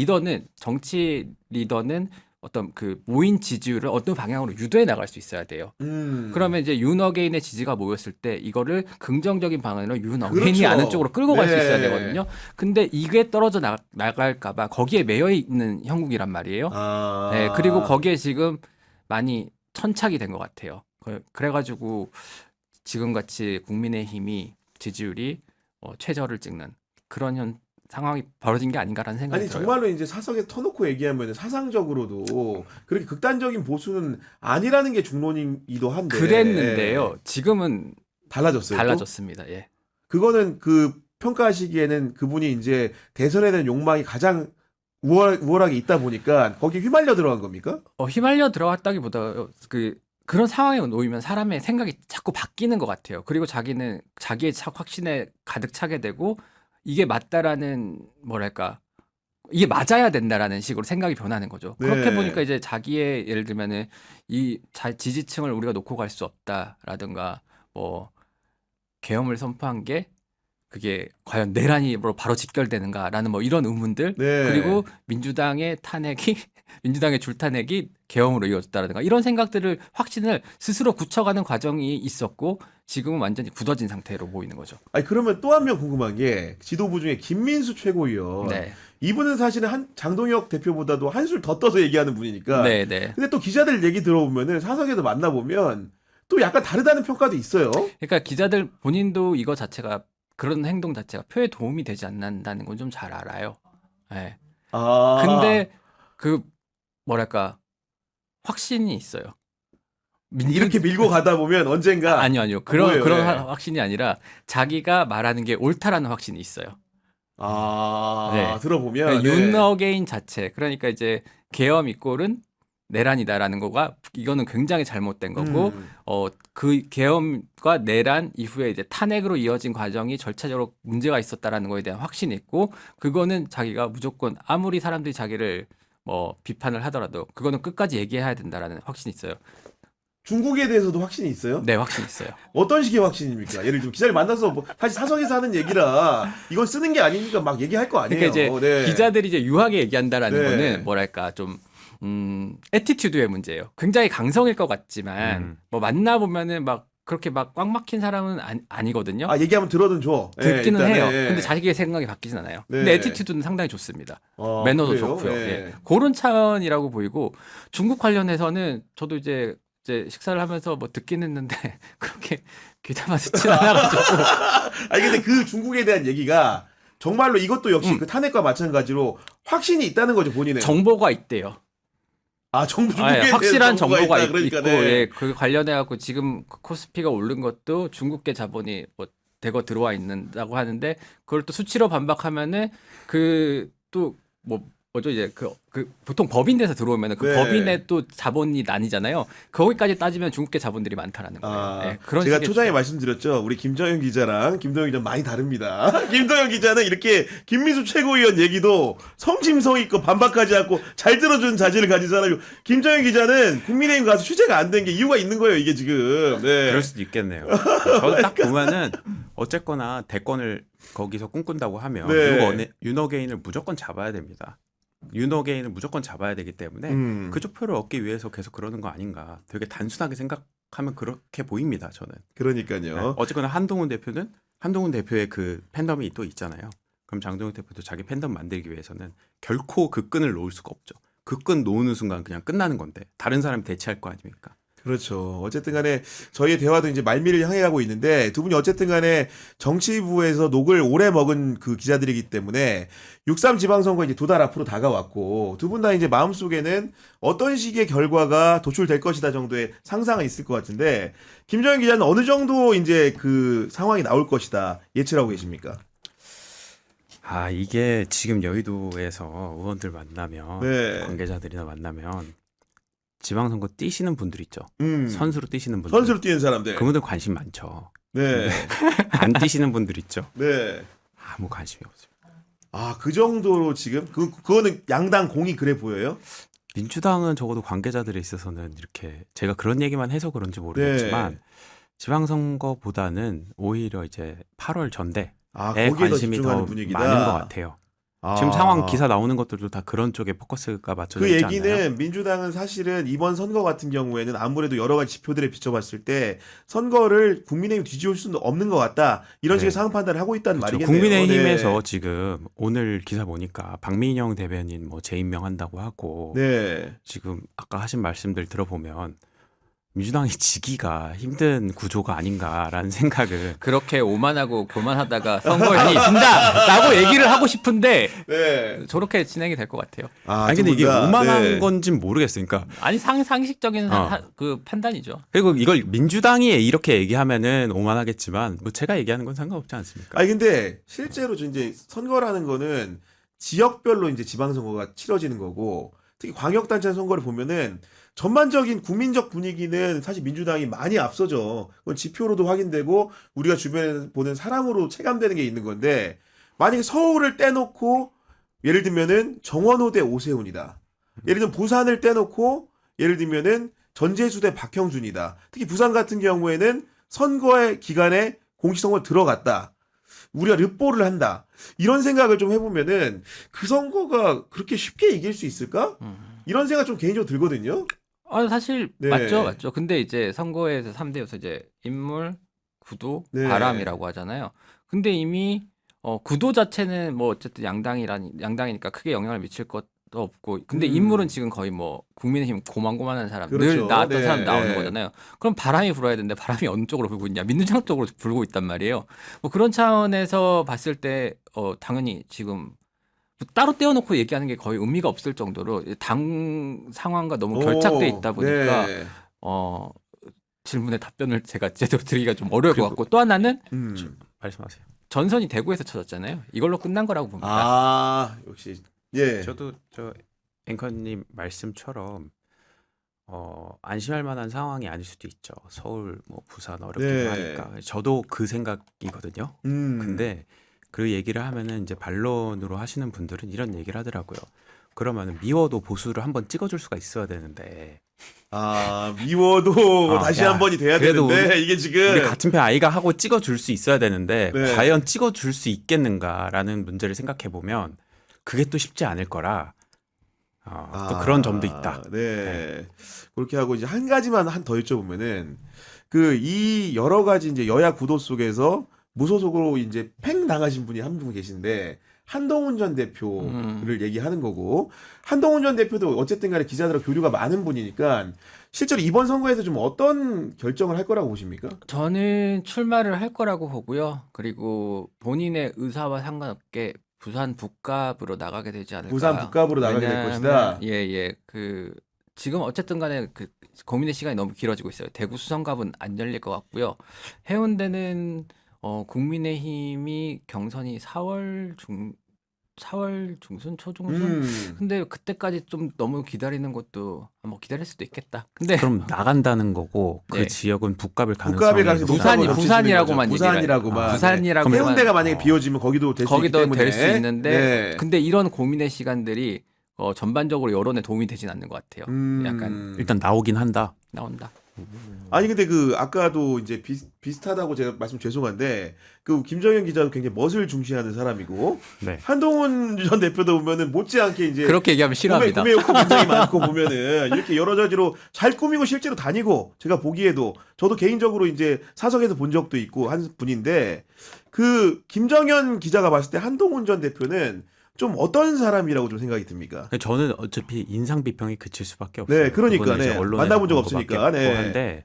정치 리더는 어떤 그 모인 지지율을 어떤 방향으로 유도해 나갈 수 있어야 돼요. 그러면 이제 윤어게인의 지지가 모였을 때 이거를 긍정적인 방향으로 윤어게인이 그렇죠. 아는 쪽으로 끌고 갈 수 네. 있어야 되거든요. 근데 이게 떨어져 나갈까봐 거기에 매여 있는 형국이란 말이에요. 네, 그리고 거기에 지금 많이 천착이 된 것 같아요. 그래가지고 지금같이 국민의힘이 지지율이 최저를 찍는 그런 상황이 벌어진 게 아닌가라는 생각이 들어요. 정말로 이제 사석에 터놓고 얘기하면 사상적으로도 그렇게 극단적인 보수는 아니라는 게 중론이기도 한데 그랬는데요. 지금은 달라졌어요. 또? 달라졌습니다. 예. 그거는 그 평가하시기에는 그분이 이제 대선에 대한 욕망이 가장 우월하게 있다 보니까 거기에 휘말려 들어간 겁니까? 휘말려 들어갔다기보다 그런 상황에 놓이면 사람의 생각이 자꾸 바뀌는 것 같아요. 그리고 자기는 자기의 확신에 가득 차게 되고 이게 맞다라는 뭐랄까 이게 맞아야 된다라는 식으로 생각이 변하는 거죠. 네. 그렇게 보니까 이제 자기의 예를 들면은 지지층을 우리가 놓고 갈 수 없다라든가 뭐 계엄을 선포한 게 그게 과연 내란으로 바로 직결되는가라는 뭐 이런 의문들 네. 그리고 민주당의 탄핵이 민주당의 줄탄핵이 계엄으로 이어졌다라든가 이런 생각들을 확신을 스스로 굳혀가는 과정이 있었고 지금은 완전히 굳어진 상태로 보이는 거죠. 아니 그러면 또 한 명 궁금한 게 지도부 중에 김민수 최고위원. 네, 이분은 사실은 장동혁 대표보다도 한술 더 떠서 얘기하는 분이니까. 네, 네. 근데 또 기자들 얘기 들어보면은 사석에서 만나보면 또 약간 다르다는 평가도 있어요. 그러니까 기자들 본인도 이거 자체가 그런 행동 자체가 표에 도움이 되지 않는다는 건 좀 잘 알아요. 네. 아. 근데 그 뭐랄까 확신이 있어요. 이렇게 밀고 가다 보면 언젠가. 아니요. 그런 뭐예요? 그런 네. 확신이 아니라 자기가 말하는 게 옳다라는 확신이 있어요. 아, 네. 들어보면. 그러니까 네. 윤어게인 자체. 그러니까 이제 계엄 이꼴은 내란이다라는 거가 이거는 굉장히 잘못된 거고 그 계엄과 내란 이후에 이제 탄핵으로 이어진 과정이 절차적으로 문제가 있었다라는 거에 대한 확신이 있고 그거는 자기가 무조건 아무리 사람들이 자기를 뭐 비판을 하더라도 그거는 끝까지 얘기해야 된다라는 확신이 있어요. 중국에 대해서도 확신이 있어요? 네, 확신이 있어요. 어떤 식의 확신입니까? 예를 들면 기자를 만나서 뭐 사실 사석에서 하는 얘기라 이건 쓰는 게 아니니까 막 얘기할 거 아니에요. 그러니까 이제 네. 기자들이 이제 유하게 얘기한다라는 네. 거는 뭐랄까 좀 애티튜드의 문제예요. 굉장히 강성일 것 같지만 뭐 만나 보면은 막 그렇게 막 꽉 막힌 사람은 아니거든요. 아 얘기하면 들어든 줘. 듣기는 일단, 해요. 네. 근데 자기의 생각이 바뀌진 않아요. 네. 근데 애티튜드는 상당히 좋습니다. 매너도 그래요? 좋고요. 네. 예. 그런 차원이라고 보이고 중국 관련해서는 저도 이제 식사를 하면서 뭐 듣긴 했는데 그렇게 귀담아 듣진 않아가지고 아니 근데 그 중국에 대한 얘기가 정말로 이것도 역시 그 탄핵과 마찬가지로 확신이 있다는 거죠 본인은. 정보가 있대요. 아 정부 중국에 아, 예, 대한 확실한 정보가 정보가 있다. 그러니까, 있고 네. 예, 그 관련해 갖고 지금 코스피가 오른 것도 중국계 자본이 뭐 대거 들어와 있는다고 하는데 그걸 또 수치로 반박하면은 그 또 뭐죠 이제 그 보통 법인에서 들어오면은 그 네. 법인의 또 자본이 나뉘잖아요. 거기까지 따지면 중국계 자본들이 많다라는 거예요. 아, 예, 그런 제가 식의 초장에 주장. 말씀드렸죠. 우리 김정현 기자랑 김동현 기자 많이 다릅니다. 김동현 기자는 이렇게 김민수 최고위원 얘기도 성심성의껏 반박하지 않고 잘 들어주는 자질을 가진 사람이고 김정현 기자는 국민의힘 가서 취재가 안 된 게 이유가 있는 거예요. 이게 지금. 네. 그럴 수도 있겠네요. 저도 딱 보면은 어쨌거나 대권을 거기서 꿈꾼다고 하면 네. 윤어게인을 무조건 잡아야 됩니다. 윤어게인을 무조건 잡아야 되기 때문에 그쪽 표를 얻기 위해서 계속 그러는 거 아닌가. 되게 단순하게 생각하면 그렇게 보입니다. 저는. 그러니까요. 네. 어쨌거나 한동훈 대표의 그 팬덤이 또 있잖아요. 그럼 장동혁 대표도 자기 팬덤 만들기 위해서는 결코 그 끈을 놓을 수가 없죠. 그 끈 놓는 순간 그냥 끝나는 건데 다른 사람이 대체할 거 아닙니까? 그렇죠. 어쨌든 간에 저희의 대화도 이제 말미를 향해 가고 있는데 두 분이 어쨌든 간에 정치부에서 녹을 오래 먹은 그 기자들이기 때문에 6.3 지방선거 이제 두 달 앞으로 다가왔고 두 분 다 이제 마음속에는 어떤 식의 결과가 도출될 것이다 정도의 상상은 있을 것 같은데 김정현 기자는 어느 정도 이제 그 상황이 나올 것이다 예측하고 계십니까? 아, 이게 지금 여의도에서 의원들 만나면 네. 관계자들이나 만나면 지방선거 뛰시는 분들 있죠. 선수로 뛰시는 분들. 선수로 뛰는 사람들. 그분들 관심 많죠. 네. 안 뛰시는 분들 있죠. 네. 아무 관심이 없습니다. 아, 그 정도로 지금 그거는 양당 공이 그래 보여요? 민주당은 적어도 관계자들에 있어서는 이렇게 제가 그런 얘기만 해서 그런지 모르겠지만 네. 지방선거보다는 오히려 이제 8월 전대에 아, 거기에 더 관심이 집중하는 더 분위기다. 많은 것 같아요. 아. 지금 상황 기사 나오는 것들도 다 그런 쪽에 포커스가 맞춰져 그 있지 얘기는 않나요? 민주당은 사실은 이번 선거 같은 경우에는 아무래도 여러 가지 지표들에 비춰봤을 때 선거를 국민의힘 뒤집을 수는 없는 것 같다. 이런 네. 식의 상황 판단을 하고 있다는 그렇죠. 말이겠네요. 국민의힘에서 네. 지금 오늘 기사 보니까 박민영 대변인 뭐 재임명한다고 하고 네. 지금 아까 하신 말씀들 들어보면 민주당이 지기가 힘든 구조가 아닌가라는 생각을 그렇게 오만하고 교만하다가 선거에 이긴다라고 얘기를 하고 싶은데 네. 저렇게 진행이 될 것 같아요. 아, 아니 근데 두 이게 분 다, 오만한 네. 건진 모르겠어요. 그러니까 아니 상식적인 그 판단이죠. 그리고 이걸 민주당이 이렇게 얘기하면은 오만하겠지만 뭐 제가 얘기하는 건 상관없지 않습니까? 아니 근데 실제로 이제 선거라는 거는 지역별로 이제 지방선거가 치러지는 거고 특히 광역단체 선거를 보면은 전반적인 국민적 분위기는 사실 민주당이 많이 앞서죠. 그건 지표로도 확인되고 우리가 주변에 보는 사람으로 체감되는 게 있는 건데 만약에 서울을 떼놓고 예를 들면은 정원호 대 오세훈이다. 예를 들면 부산을 떼놓고 예를 들면은 전재수 대 박형준이다. 특히 부산 같은 경우에는 선거의 기간에 공식선거 들어갔다. 우리가 르뽀를 한다. 이런 생각을 좀 해보면은 그 선거가 그렇게 쉽게 이길 수 있을까? 이런 생각 좀 개인적으로 들거든요. 사실 네. 맞죠. 근데 이제 선거에서 3대 요소 이제 인물, 구도, 네. 바람이라고 하잖아요. 근데 이미 구도 자체는 뭐 어쨌든 양당이니까 크게 영향을 미칠 것도 없고, 근데 인물은 지금 거의 뭐 국민의힘 고만고만한 사람, 그렇죠. 늘 나왔던 네. 사람 나오는 네. 거잖아요. 그럼 바람이 불어야 되는데 바람이 어느 쪽으로 불고 있냐? 민주당 쪽으로 불고 있단 말이에요. 뭐 그런 차원에서 봤을 때 당연히 지금 따로 떼어놓고 얘기하는 게 거의 의미가 없을 정도로 당 상황과 너무 결착돼 있다 보니까 네. 질문에 답변을 제가 제대로 드리기가 좀 어려울 것 그리고- 같고, 또 하나는 말씀하세요. 전선이 대구에서 쳐졌잖아요. 이걸로 끝난 거라고 봅니다. 아, 역시. 예. 저도 앵커님 말씀처럼 안심할 만한 상황이 아닐 수도 있죠. 서울, 뭐 부산 어렵기도 네. 하니까. 저도 그 생각이거든요. 근데 그 얘기를 하면은 이제 반론으로 하시는 분들은 이런 얘기를 하더라고요. 그러면은 미워도 보수를 한번 찍어줄 수가 있어야 되는데 미워도 다시 야, 한 번이 돼야 그래도 되는데 이게 지금 우리 같은 편 아이가 하고 찍어줄 수 있어야 되는데 네. 과연 찍어줄 수 있겠는가라는 문제를 생각해 보면 그게 또 쉽지 않을 거라 또 그런 점도 있다. 네. 그렇게 하고 이제 한 가지만 더 여쭤보면은 이 여러 가지 이제 여야 구도 속에서 무소속으로 이제 팽 당하신 분이 한 분 계신데 한동훈 전 대표를 얘기하는 거고, 한동훈 전 대표도 어쨌든 간에 기자들과 교류가 많은 분이니까 실제로 이번 선거에서 좀 어떤 결정을 할 거라고 보십니까? 저는 출마를 할 거라고 보고요. 그리고 본인의 의사와 상관없게 부산 북갑으로 나가게 되지 않을까. 부산 북갑으로 나가게 될 것이다. 예. 지금 어쨌든 간에 고민의 시간이 너무 길어지고 있어요. 대구 수성갑은 안 열릴 것 같고요. 해운대는 국민의힘이 경선이 4월 중순 초중순. 근데 그때까지 좀 너무 기다리는 것도 뭐 기다릴 수도 있겠다. 근데 그럼 나간다는 거고 그 네. 지역은 북갑일 북갑일 가능성이 가능성이 높다고 부산이라고만 부산이라고만. 부산이라고만. 해운대가 만약에 비워지면 거기도 될 수 있기 거기도 때문에 될 수 있는데, 네. 근데 이런 고민의 시간들이 전반적으로 여론에 도움이 되진 않는 것 같아요. 약간 일단 나오긴 한다. 나온다. 아니 근데 아까도 이제 비슷하다고 제가 말씀 죄송한데 김정현 기자도 굉장히 멋을 중시하는 사람이고 네. 한동훈 전 대표도 보면은 못지않게 이제 그렇게 얘기하면 싫어합니다. 구매 욕구 굉장히 많고 보면은 이렇게 여러 가지로 잘 꾸미고 실제로 다니고, 제가 보기에도 저도 개인적으로 이제 사석에서 본 적도 있고 한 분인데, 김정현 기자가 봤을 때 한동훈 전 대표는 좀 어떤 사람이라고 좀 생각이 듭니까? 저는 어차피 인상 비평이 그칠 수밖에 없어요. 네, 그러니까, 그거는 이제 네. 언론에서 만나본 적 본 없으니까, 거밖에 네. 없고 한데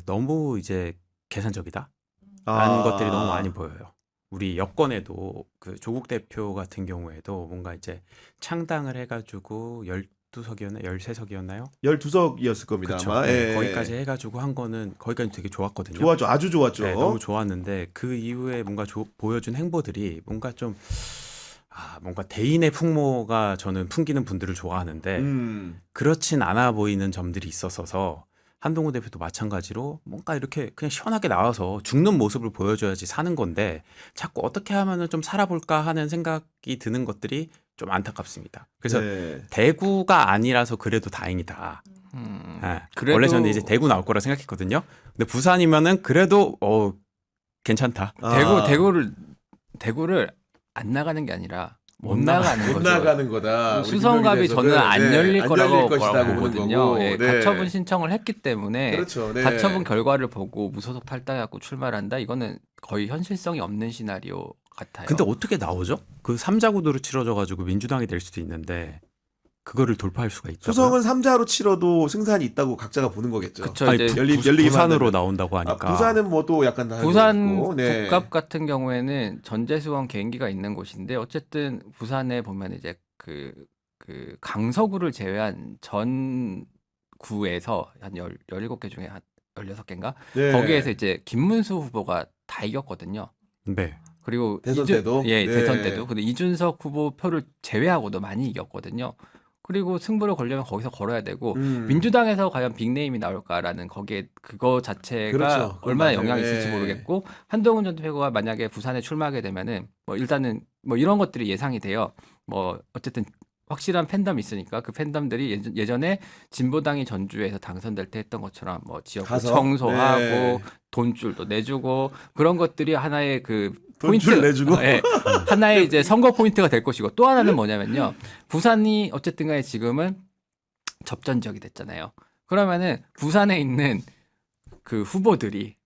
너무 이제 계산적이다. 라는 것들이 너무 많이 보여요. 우리 여권에도 조국 대표 같은 경우에도 뭔가 이제 창당을 해가지고 12석이었나 13석이었나요? 12석이었을 겁니다. 그쵸. 아마. 네, 예. 거기까지 해가지고 한 거는 거기까지 되게 좋았거든요. 좋았죠. 아주 좋았죠. 네, 너무 좋았는데 그 이후에 뭔가 보여준 행보들이 뭔가 좀 뭔가 대인의 풍모가 저는 풍기는 분들을 좋아하는데 그렇진 않아 보이는 점들이 있었어서 한동훈 대표도 마찬가지로 뭔가 이렇게 그냥 시원하게 나와서 죽는 모습을 보여줘야지 사는 건데 자꾸 어떻게 하면은 좀 살아볼까 하는 생각이 드는 것들이 좀 안타깝습니다. 그래서 네. 대구가 아니라서 그래도 다행이다. 네. 그래도- 원래 저는 이제 대구 나올 거라 생각했거든요. 근데 부산이면은 그래도 괜찮다. 대구를 안 나가는 게 아니라 못 나가는 못 거죠. 나가는 거다. 우리 수성갑이 김정희 저는 안 기자에서는, 열릴 안 거라고 열릴 것이다 보는 보거든요. 거고. 예, 네. 가처분 신청을 했기 때문에 그렇죠. 네. 가처분 결과를 보고 무소속 탈당하고 출마를 한다. 이거는 거의 현실성이 없는 시나리오 같아요. 근데 어떻게 나오죠? 그 3자 구도로 치러져 가지고 민주당이 될 수도 있는데 그거를 돌파할 수가 있다고요? 수성은 3자로 치러도 승산이 있다고 각자가 보는 거겠죠. 그쵸, 아니, 이제 열리기만 부산으로 하면. 나온다고 하니까. 부산은 뭐 또 약간 다른 부산 거고. 네. 북갑 같은 경우에는 전재수원 개인기가 있는 곳인데, 어쨌든 부산에 보면 이제 그 강서구를 제외한 전 구에서 한 17개 중에 한 16개인가? 네. 거기에서 이제 김문수 후보가 다 이겼거든요. 네. 그리고 대선 때도? 예, 네. 대선 때도. 근데 이준석 후보 표를 제외하고도 많이 이겼거든요. 그리고 승부를 걸려면 거기서 걸어야 되고 음. 민주당에서 과연 빅네임이 나올까라는 거기에 그거 자체가 그렇죠. 그건 얼마나 맞아요. 영향이 있을지 예. 모르겠고 한동훈 전 대표가 만약에 부산에 출마하게 되면은 뭐 일단은 뭐 이런 것들이 예상이 돼요. 뭐 어쨌든 확실한 팬덤이 있으니까 그 팬덤들이 예전에 진보당이 전주에서 당선될 때 했던 것처럼 뭐 지역 가서? 청소하고 네. 돈줄도 내주고 그런 것들이 하나의 그 돈줄 포인트 내주고? 예, 하나의 이제 선거 포인트가 될 것이고 또 하나는 뭐냐면요. 부산이 어쨌든 간에 지금은 접전 지역이 됐잖아요. 그러면은 부산에 있는 그 후보들이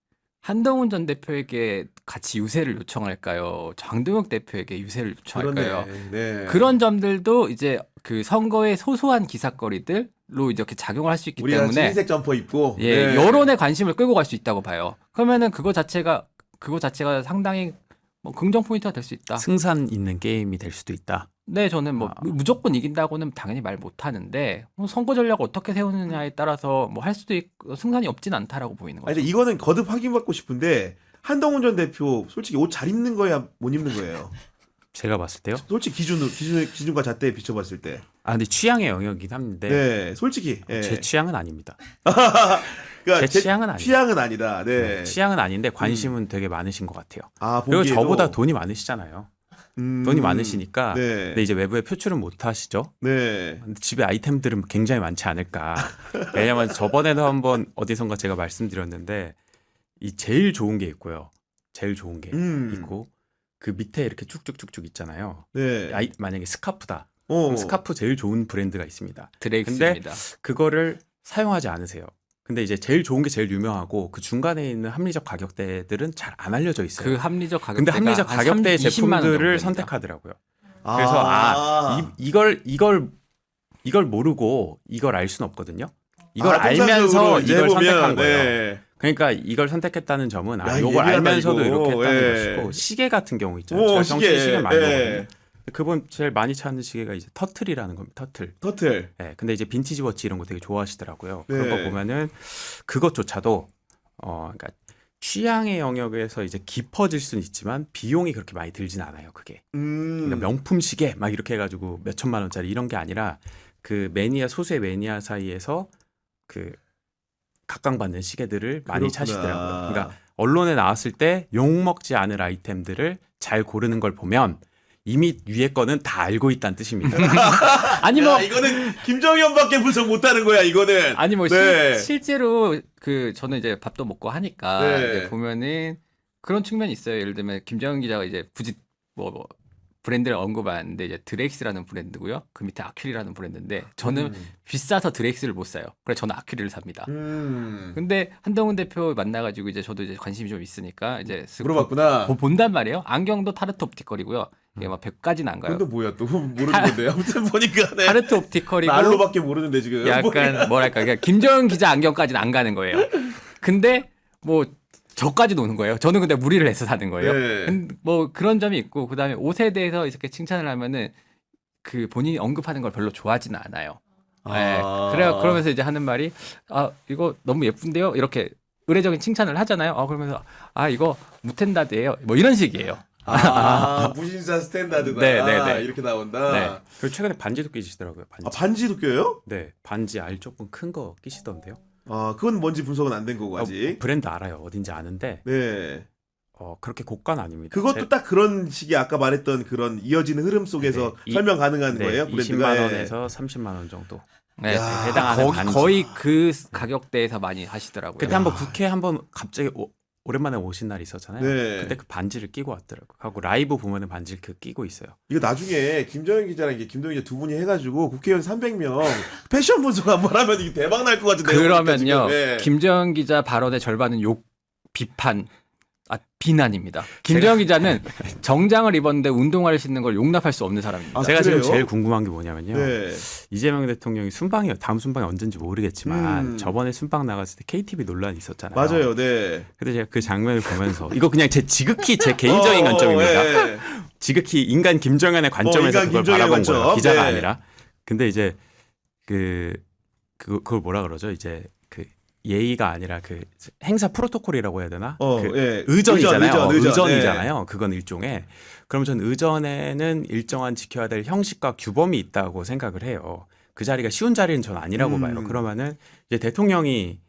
한동훈 전 대표에게 같이 유세를 요청할까요? 장동혁 대표에게 유세를 요청할까요? 그러네. 네. 그런 점들도 이제 그 선거의 소소한 기사거리들로 이렇게 작용을 할 수 있기 우리가 때문에 흰색 점퍼 입고 예, 네. 여론의 관심을 끌고 갈 수 있다고 봐요. 그러면은 그거 자체가 상당히 뭐 긍정 포인트가 될 수 있다. 승산 있는 게임이 될 수도 있다. 네, 저는 뭐 무조건 이긴다고는 당연히 말 못하는데 뭐 선거 전략을 어떻게 세우느냐에 따라서 뭐 할 수도 있고 승산이 없진 않다라고 보이는 거죠. 아니 근데 이거는 거듭 확인받고 싶은데 한동훈 전 대표 솔직히 옷 잘 입는 거야 못 입는 거예요? 제가 봤을 때요. 솔직히 기준과 잣대에 비춰봤을 때. 아 근데 취향의 영역이긴 한데 네, 솔직히. 예. 제 취향은 아닙니다. 그러니까 제 취향은 아니에요. 취향은 아니다. 네. 취향은 아닌데 관심은 되게 많으신 것 같아요. 아, 그리고 보기에도. 저보다 돈이 많으시잖아요. 돈이 많으시니까 네. 근데 이제 외부에 표출은 못 하시죠. 네. 근데 집에 아이템들은 굉장히 많지 않을까. 왜냐면 저번에도 한번 어디선가 제가 말씀드렸는데 이 제일 좋은 게 있고요. 제일 좋은 게 있고 그 밑에 이렇게 쭉쭉쭉쭉 있잖아요. 네. 만약에 스카프다. 어. 그럼 스카프 제일 좋은 브랜드가 있습니다. 드레익스입니다. 그거를 사용하지 않으세요. 근데 이제 제일 좋은 게 제일 유명하고 그 중간에 있는 합리적 가격대들은 잘 안 알려져 있어요. 그 합리적 가격대가 근데 합리적 한 가격대 20만 원 정도 제품들을 됩니다. 선택하더라고요. 그래서 이걸 모르고 이걸 알 수는 없거든요. 이걸 알면서 이제 이걸 보면, 선택한 거예요. 네. 그러니까 이걸 선택했다는 점은 야, 이걸 예민하다, 알면서도 이거. 이렇게 했다는 예. 것이고 시계 같은 경우 있잖아요. 오, 제가 정치에 시계 많이 예. 보거든요. 그분 제일 많이 찾는 시계가 이제 터틀이라는 겁니다. 터틀. 네, 근데 이제 빈티지 워치 이런 거 되게 좋아하시더라고요. 네. 그런 거 보면은 그것조차도 그러니까 취향의 영역에서 이제 깊어질 수는 있지만 비용이 그렇게 많이 들진 않아요. 그게 그러니까 명품 시계 막 이렇게 해가지고 몇 천만 원짜리 이런 게 아니라 그 소수의 매니아 사이에서 그 각광받는 시계들을 많이 그렇구나. 차시더라고요. 그러니까 언론에 나왔을 때 욕먹지 않을 아이템들을 잘 고르는 걸 보면 이미 위에 거는 다 알고 있다는 뜻입니다. 아니 뭐 이거는 김정현밖에 분석 못하는 거야. 이거는. 아니 뭐 네. 실제로 그 저는 이제 밥도 먹고 하니까 네. 이제 보면은 그런 측면이 있어요. 예를 들면 김정은 기자가 이제 굳이 뭐 브랜드를 언급하는데 이제 드렉스라는 브랜드고요. 그 밑에 아큐리라는 브랜드인데 저는 비싸서 드렉스를 못 사요. 그래서 저는 아큐리를 삽니다. 근데 한동훈 대표 만나가지고 이제 저도 이제 관심이 좀 있으니까 이제 쓱 물어봤구나. 본단 말이에요. 안경도 타르트 옵티컬이고요. 이게 막 100까지는 안 가요. 근데 뭐야 또 모르는 건데 아무튼 보니까 네. 타르트 옵티컬이고 말로밖에 모르는데 지금. 약간 뭐랄까 그냥 김정은 기자 안경까지는 안 가는 거예요. 근데 뭐 저까지 노는 거예요. 저는 근데 무리를 해서 사는 거예요. 네. 뭐 그런 점이 있고 그다음에 옷에 대해서 이렇게 칭찬을 하면은 그 본인이 언급하는 걸 별로 좋아하지는 않아요. 네. 그래요. 그러면서 이제 하는 말이 이거 너무 예쁜데요. 이렇게 의례적인 칭찬을 하잖아요. 그러면서 이거 무텐다드예요. 뭐 이런 식이에요. 무신사 스탠다드다. 네. 이렇게 나온다. 네. 그리고 최근에 반지도 끼시더라고요. 반지. 반지도 껴요? 네, 반지 알 조금 큰 거 끼시던데요. 그건 뭔지 분석은 안 된 거고 아직. 브랜드 알아요. 어딘지 아는데 네. 그렇게 고가는 아닙니다. 그것도 딱 그런 식의 아까 말했던 그런 이어지는 흐름 속에서 네, 설명 가능한 거예요. 브랜드가. 20만 원에서 30만 원 정도. 네. 해당하는 반지. 거의 그 가격대에서 많이 하시더라고요. 그때 한번 국회에 한번 갑자기 오랜만에 오신 날이 있었잖아요. 네. 그때 그 반지를 끼고 왔더라고요. 하고 라이브 보면은 반지를 끼고 있어요. 이거 나중에 김정현 기자랑 김동현 기자 두 분이 해가지고 국회의원 300명 패션 분석 한번 하면 이게 대박 날 것 같은데. 그러면요. 네. 김정은 기자 발언의 절반은 욕, 비판, 비난입니다. 김정은 기자는 정장을 입었는데 운동화를 신는 걸 용납할 수 없는 사람입니다. 제가 그래요? 지금 제일 궁금한 게 뭐냐면요. 네. 이재명 대통령이 다음 순방이 언젠지 모르겠지만 저번에 순방 나갔을 때 KTV 논란이 있었잖아요. 맞아요. 네. 근데 제가 그 장면을 보면서 이거 그냥 지극히 제 개인적인 관점입니다. 네. 지극히 인간 김정현의 관점에서 인간 그걸 김정현의 바라본 관점. 거예요. 기자가 네. 아니라. 근데 이제 그걸 뭐라 그러죠? 이제 그 예의가 아니라 그 행사 프로토콜이라고 해야 되나? 예. 의전이잖아요. 의전. 의전이잖아요. 그건 일종의. 그럼 전 의전에는 일정한 지켜야 될 형식과 규범이 있다고 생각을 해요. 그 자리가 쉬운 자리는 전 아니라고 봐요. 음. 그러면은 이제 대통령이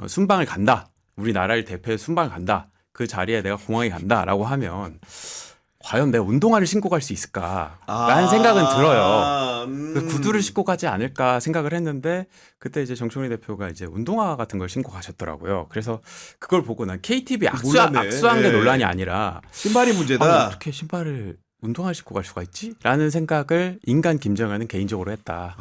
순방을 간다. 우리나라를 대표해 순방을 간다. 그 자리에 내가 공항에 간다라고 하면 과연 내가 운동화를 신고 갈 수 있을까라는 생각은 들어요. 그래서 구두를 신고 가지 않을까 생각을 했는데 그때 이제 정청래 대표가 이제 운동화 같은 걸 신고 가셨더라고요. 그래서 그걸 보고 난 KTV 몰랐네. 악수한 게 예. 논란이 아니라 신발이 문제다. 어떻게 신발을 운동화를 신고 갈 수가 있지? 라는 생각을 인간 김정은은 개인적으로 했다.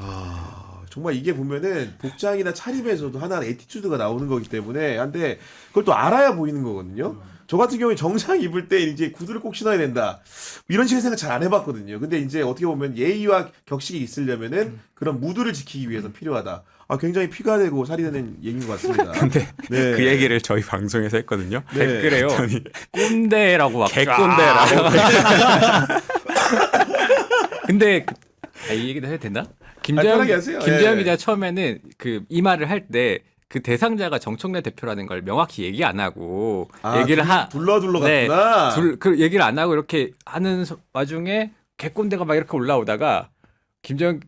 정말 이게 보면은 복장이나 차림에서도 하나의 에티튜드가 나오는 거기 때문에 한데 그걸 또 알아야 보이는 거거든요. 저 같은 경우에 정장 입을 때 이제 구두를 꼭 신어야 된다. 이런 식의 생각 잘 안 해봤거든요. 근데 이제 어떻게 보면 예의와 격식이 있으려면은 그런 무드를 지키기 위해서 필요하다. 굉장히 피가 되고 살이 되는 얘기인 것 같습니다. 근데 네. 그 얘기를 저희 방송에서 했거든요. 네. 댓글에요. 꼰대라고 막 개꼰대라고. 근데 이 얘기도 해도 되나? 편하게 하세요. 김재현 예. 기자 처음에는 이 말을 할 때 그 대상자가 정청래 대표라는 걸 명확히 얘기 안 하고 얘기를 둘러 네, 갔구나. 그 얘기를 안 하고 이렇게 하는 와중에 개꼰대가 막 이렇게 올라오다가 김재현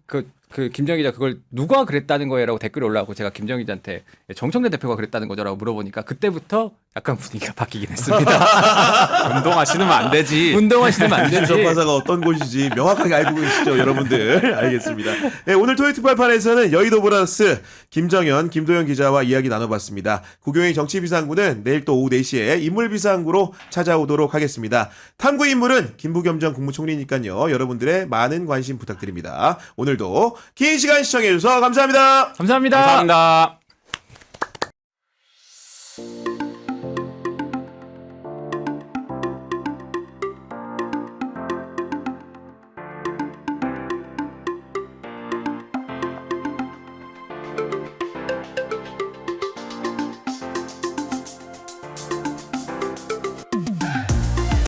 김재현 기자 그걸 누가 그랬다는 거예요라고 댓글이 올라오고 제가 김재현 기자한테 정청래 대표가 그랬다는 거죠라고 물어보니까 그때부터 약간 분위기가 바뀌긴 했습니다. 운동화 신으면 안 되지. 운동화 신으면 안 되지. 주정파사가 어떤 곳인지 명확하게 알고 계시죠, 여러분들. 알겠습니다. 네, 오늘 토요일 특별판에서는 여의도 보라스 김정현, 김도현 기자와 이야기 나눠봤습니다. 구교의 정치비상구는 내일 또 오후 4시에 인물비상구로 찾아오도록 하겠습니다. 탐구 인물은 김부겸 전 국무총리니까요. 여러분들의 많은 관심 부탁드립니다. 오늘도 긴 시간 시청해주셔서 감사합니다. 감사합니다. 감사합니다.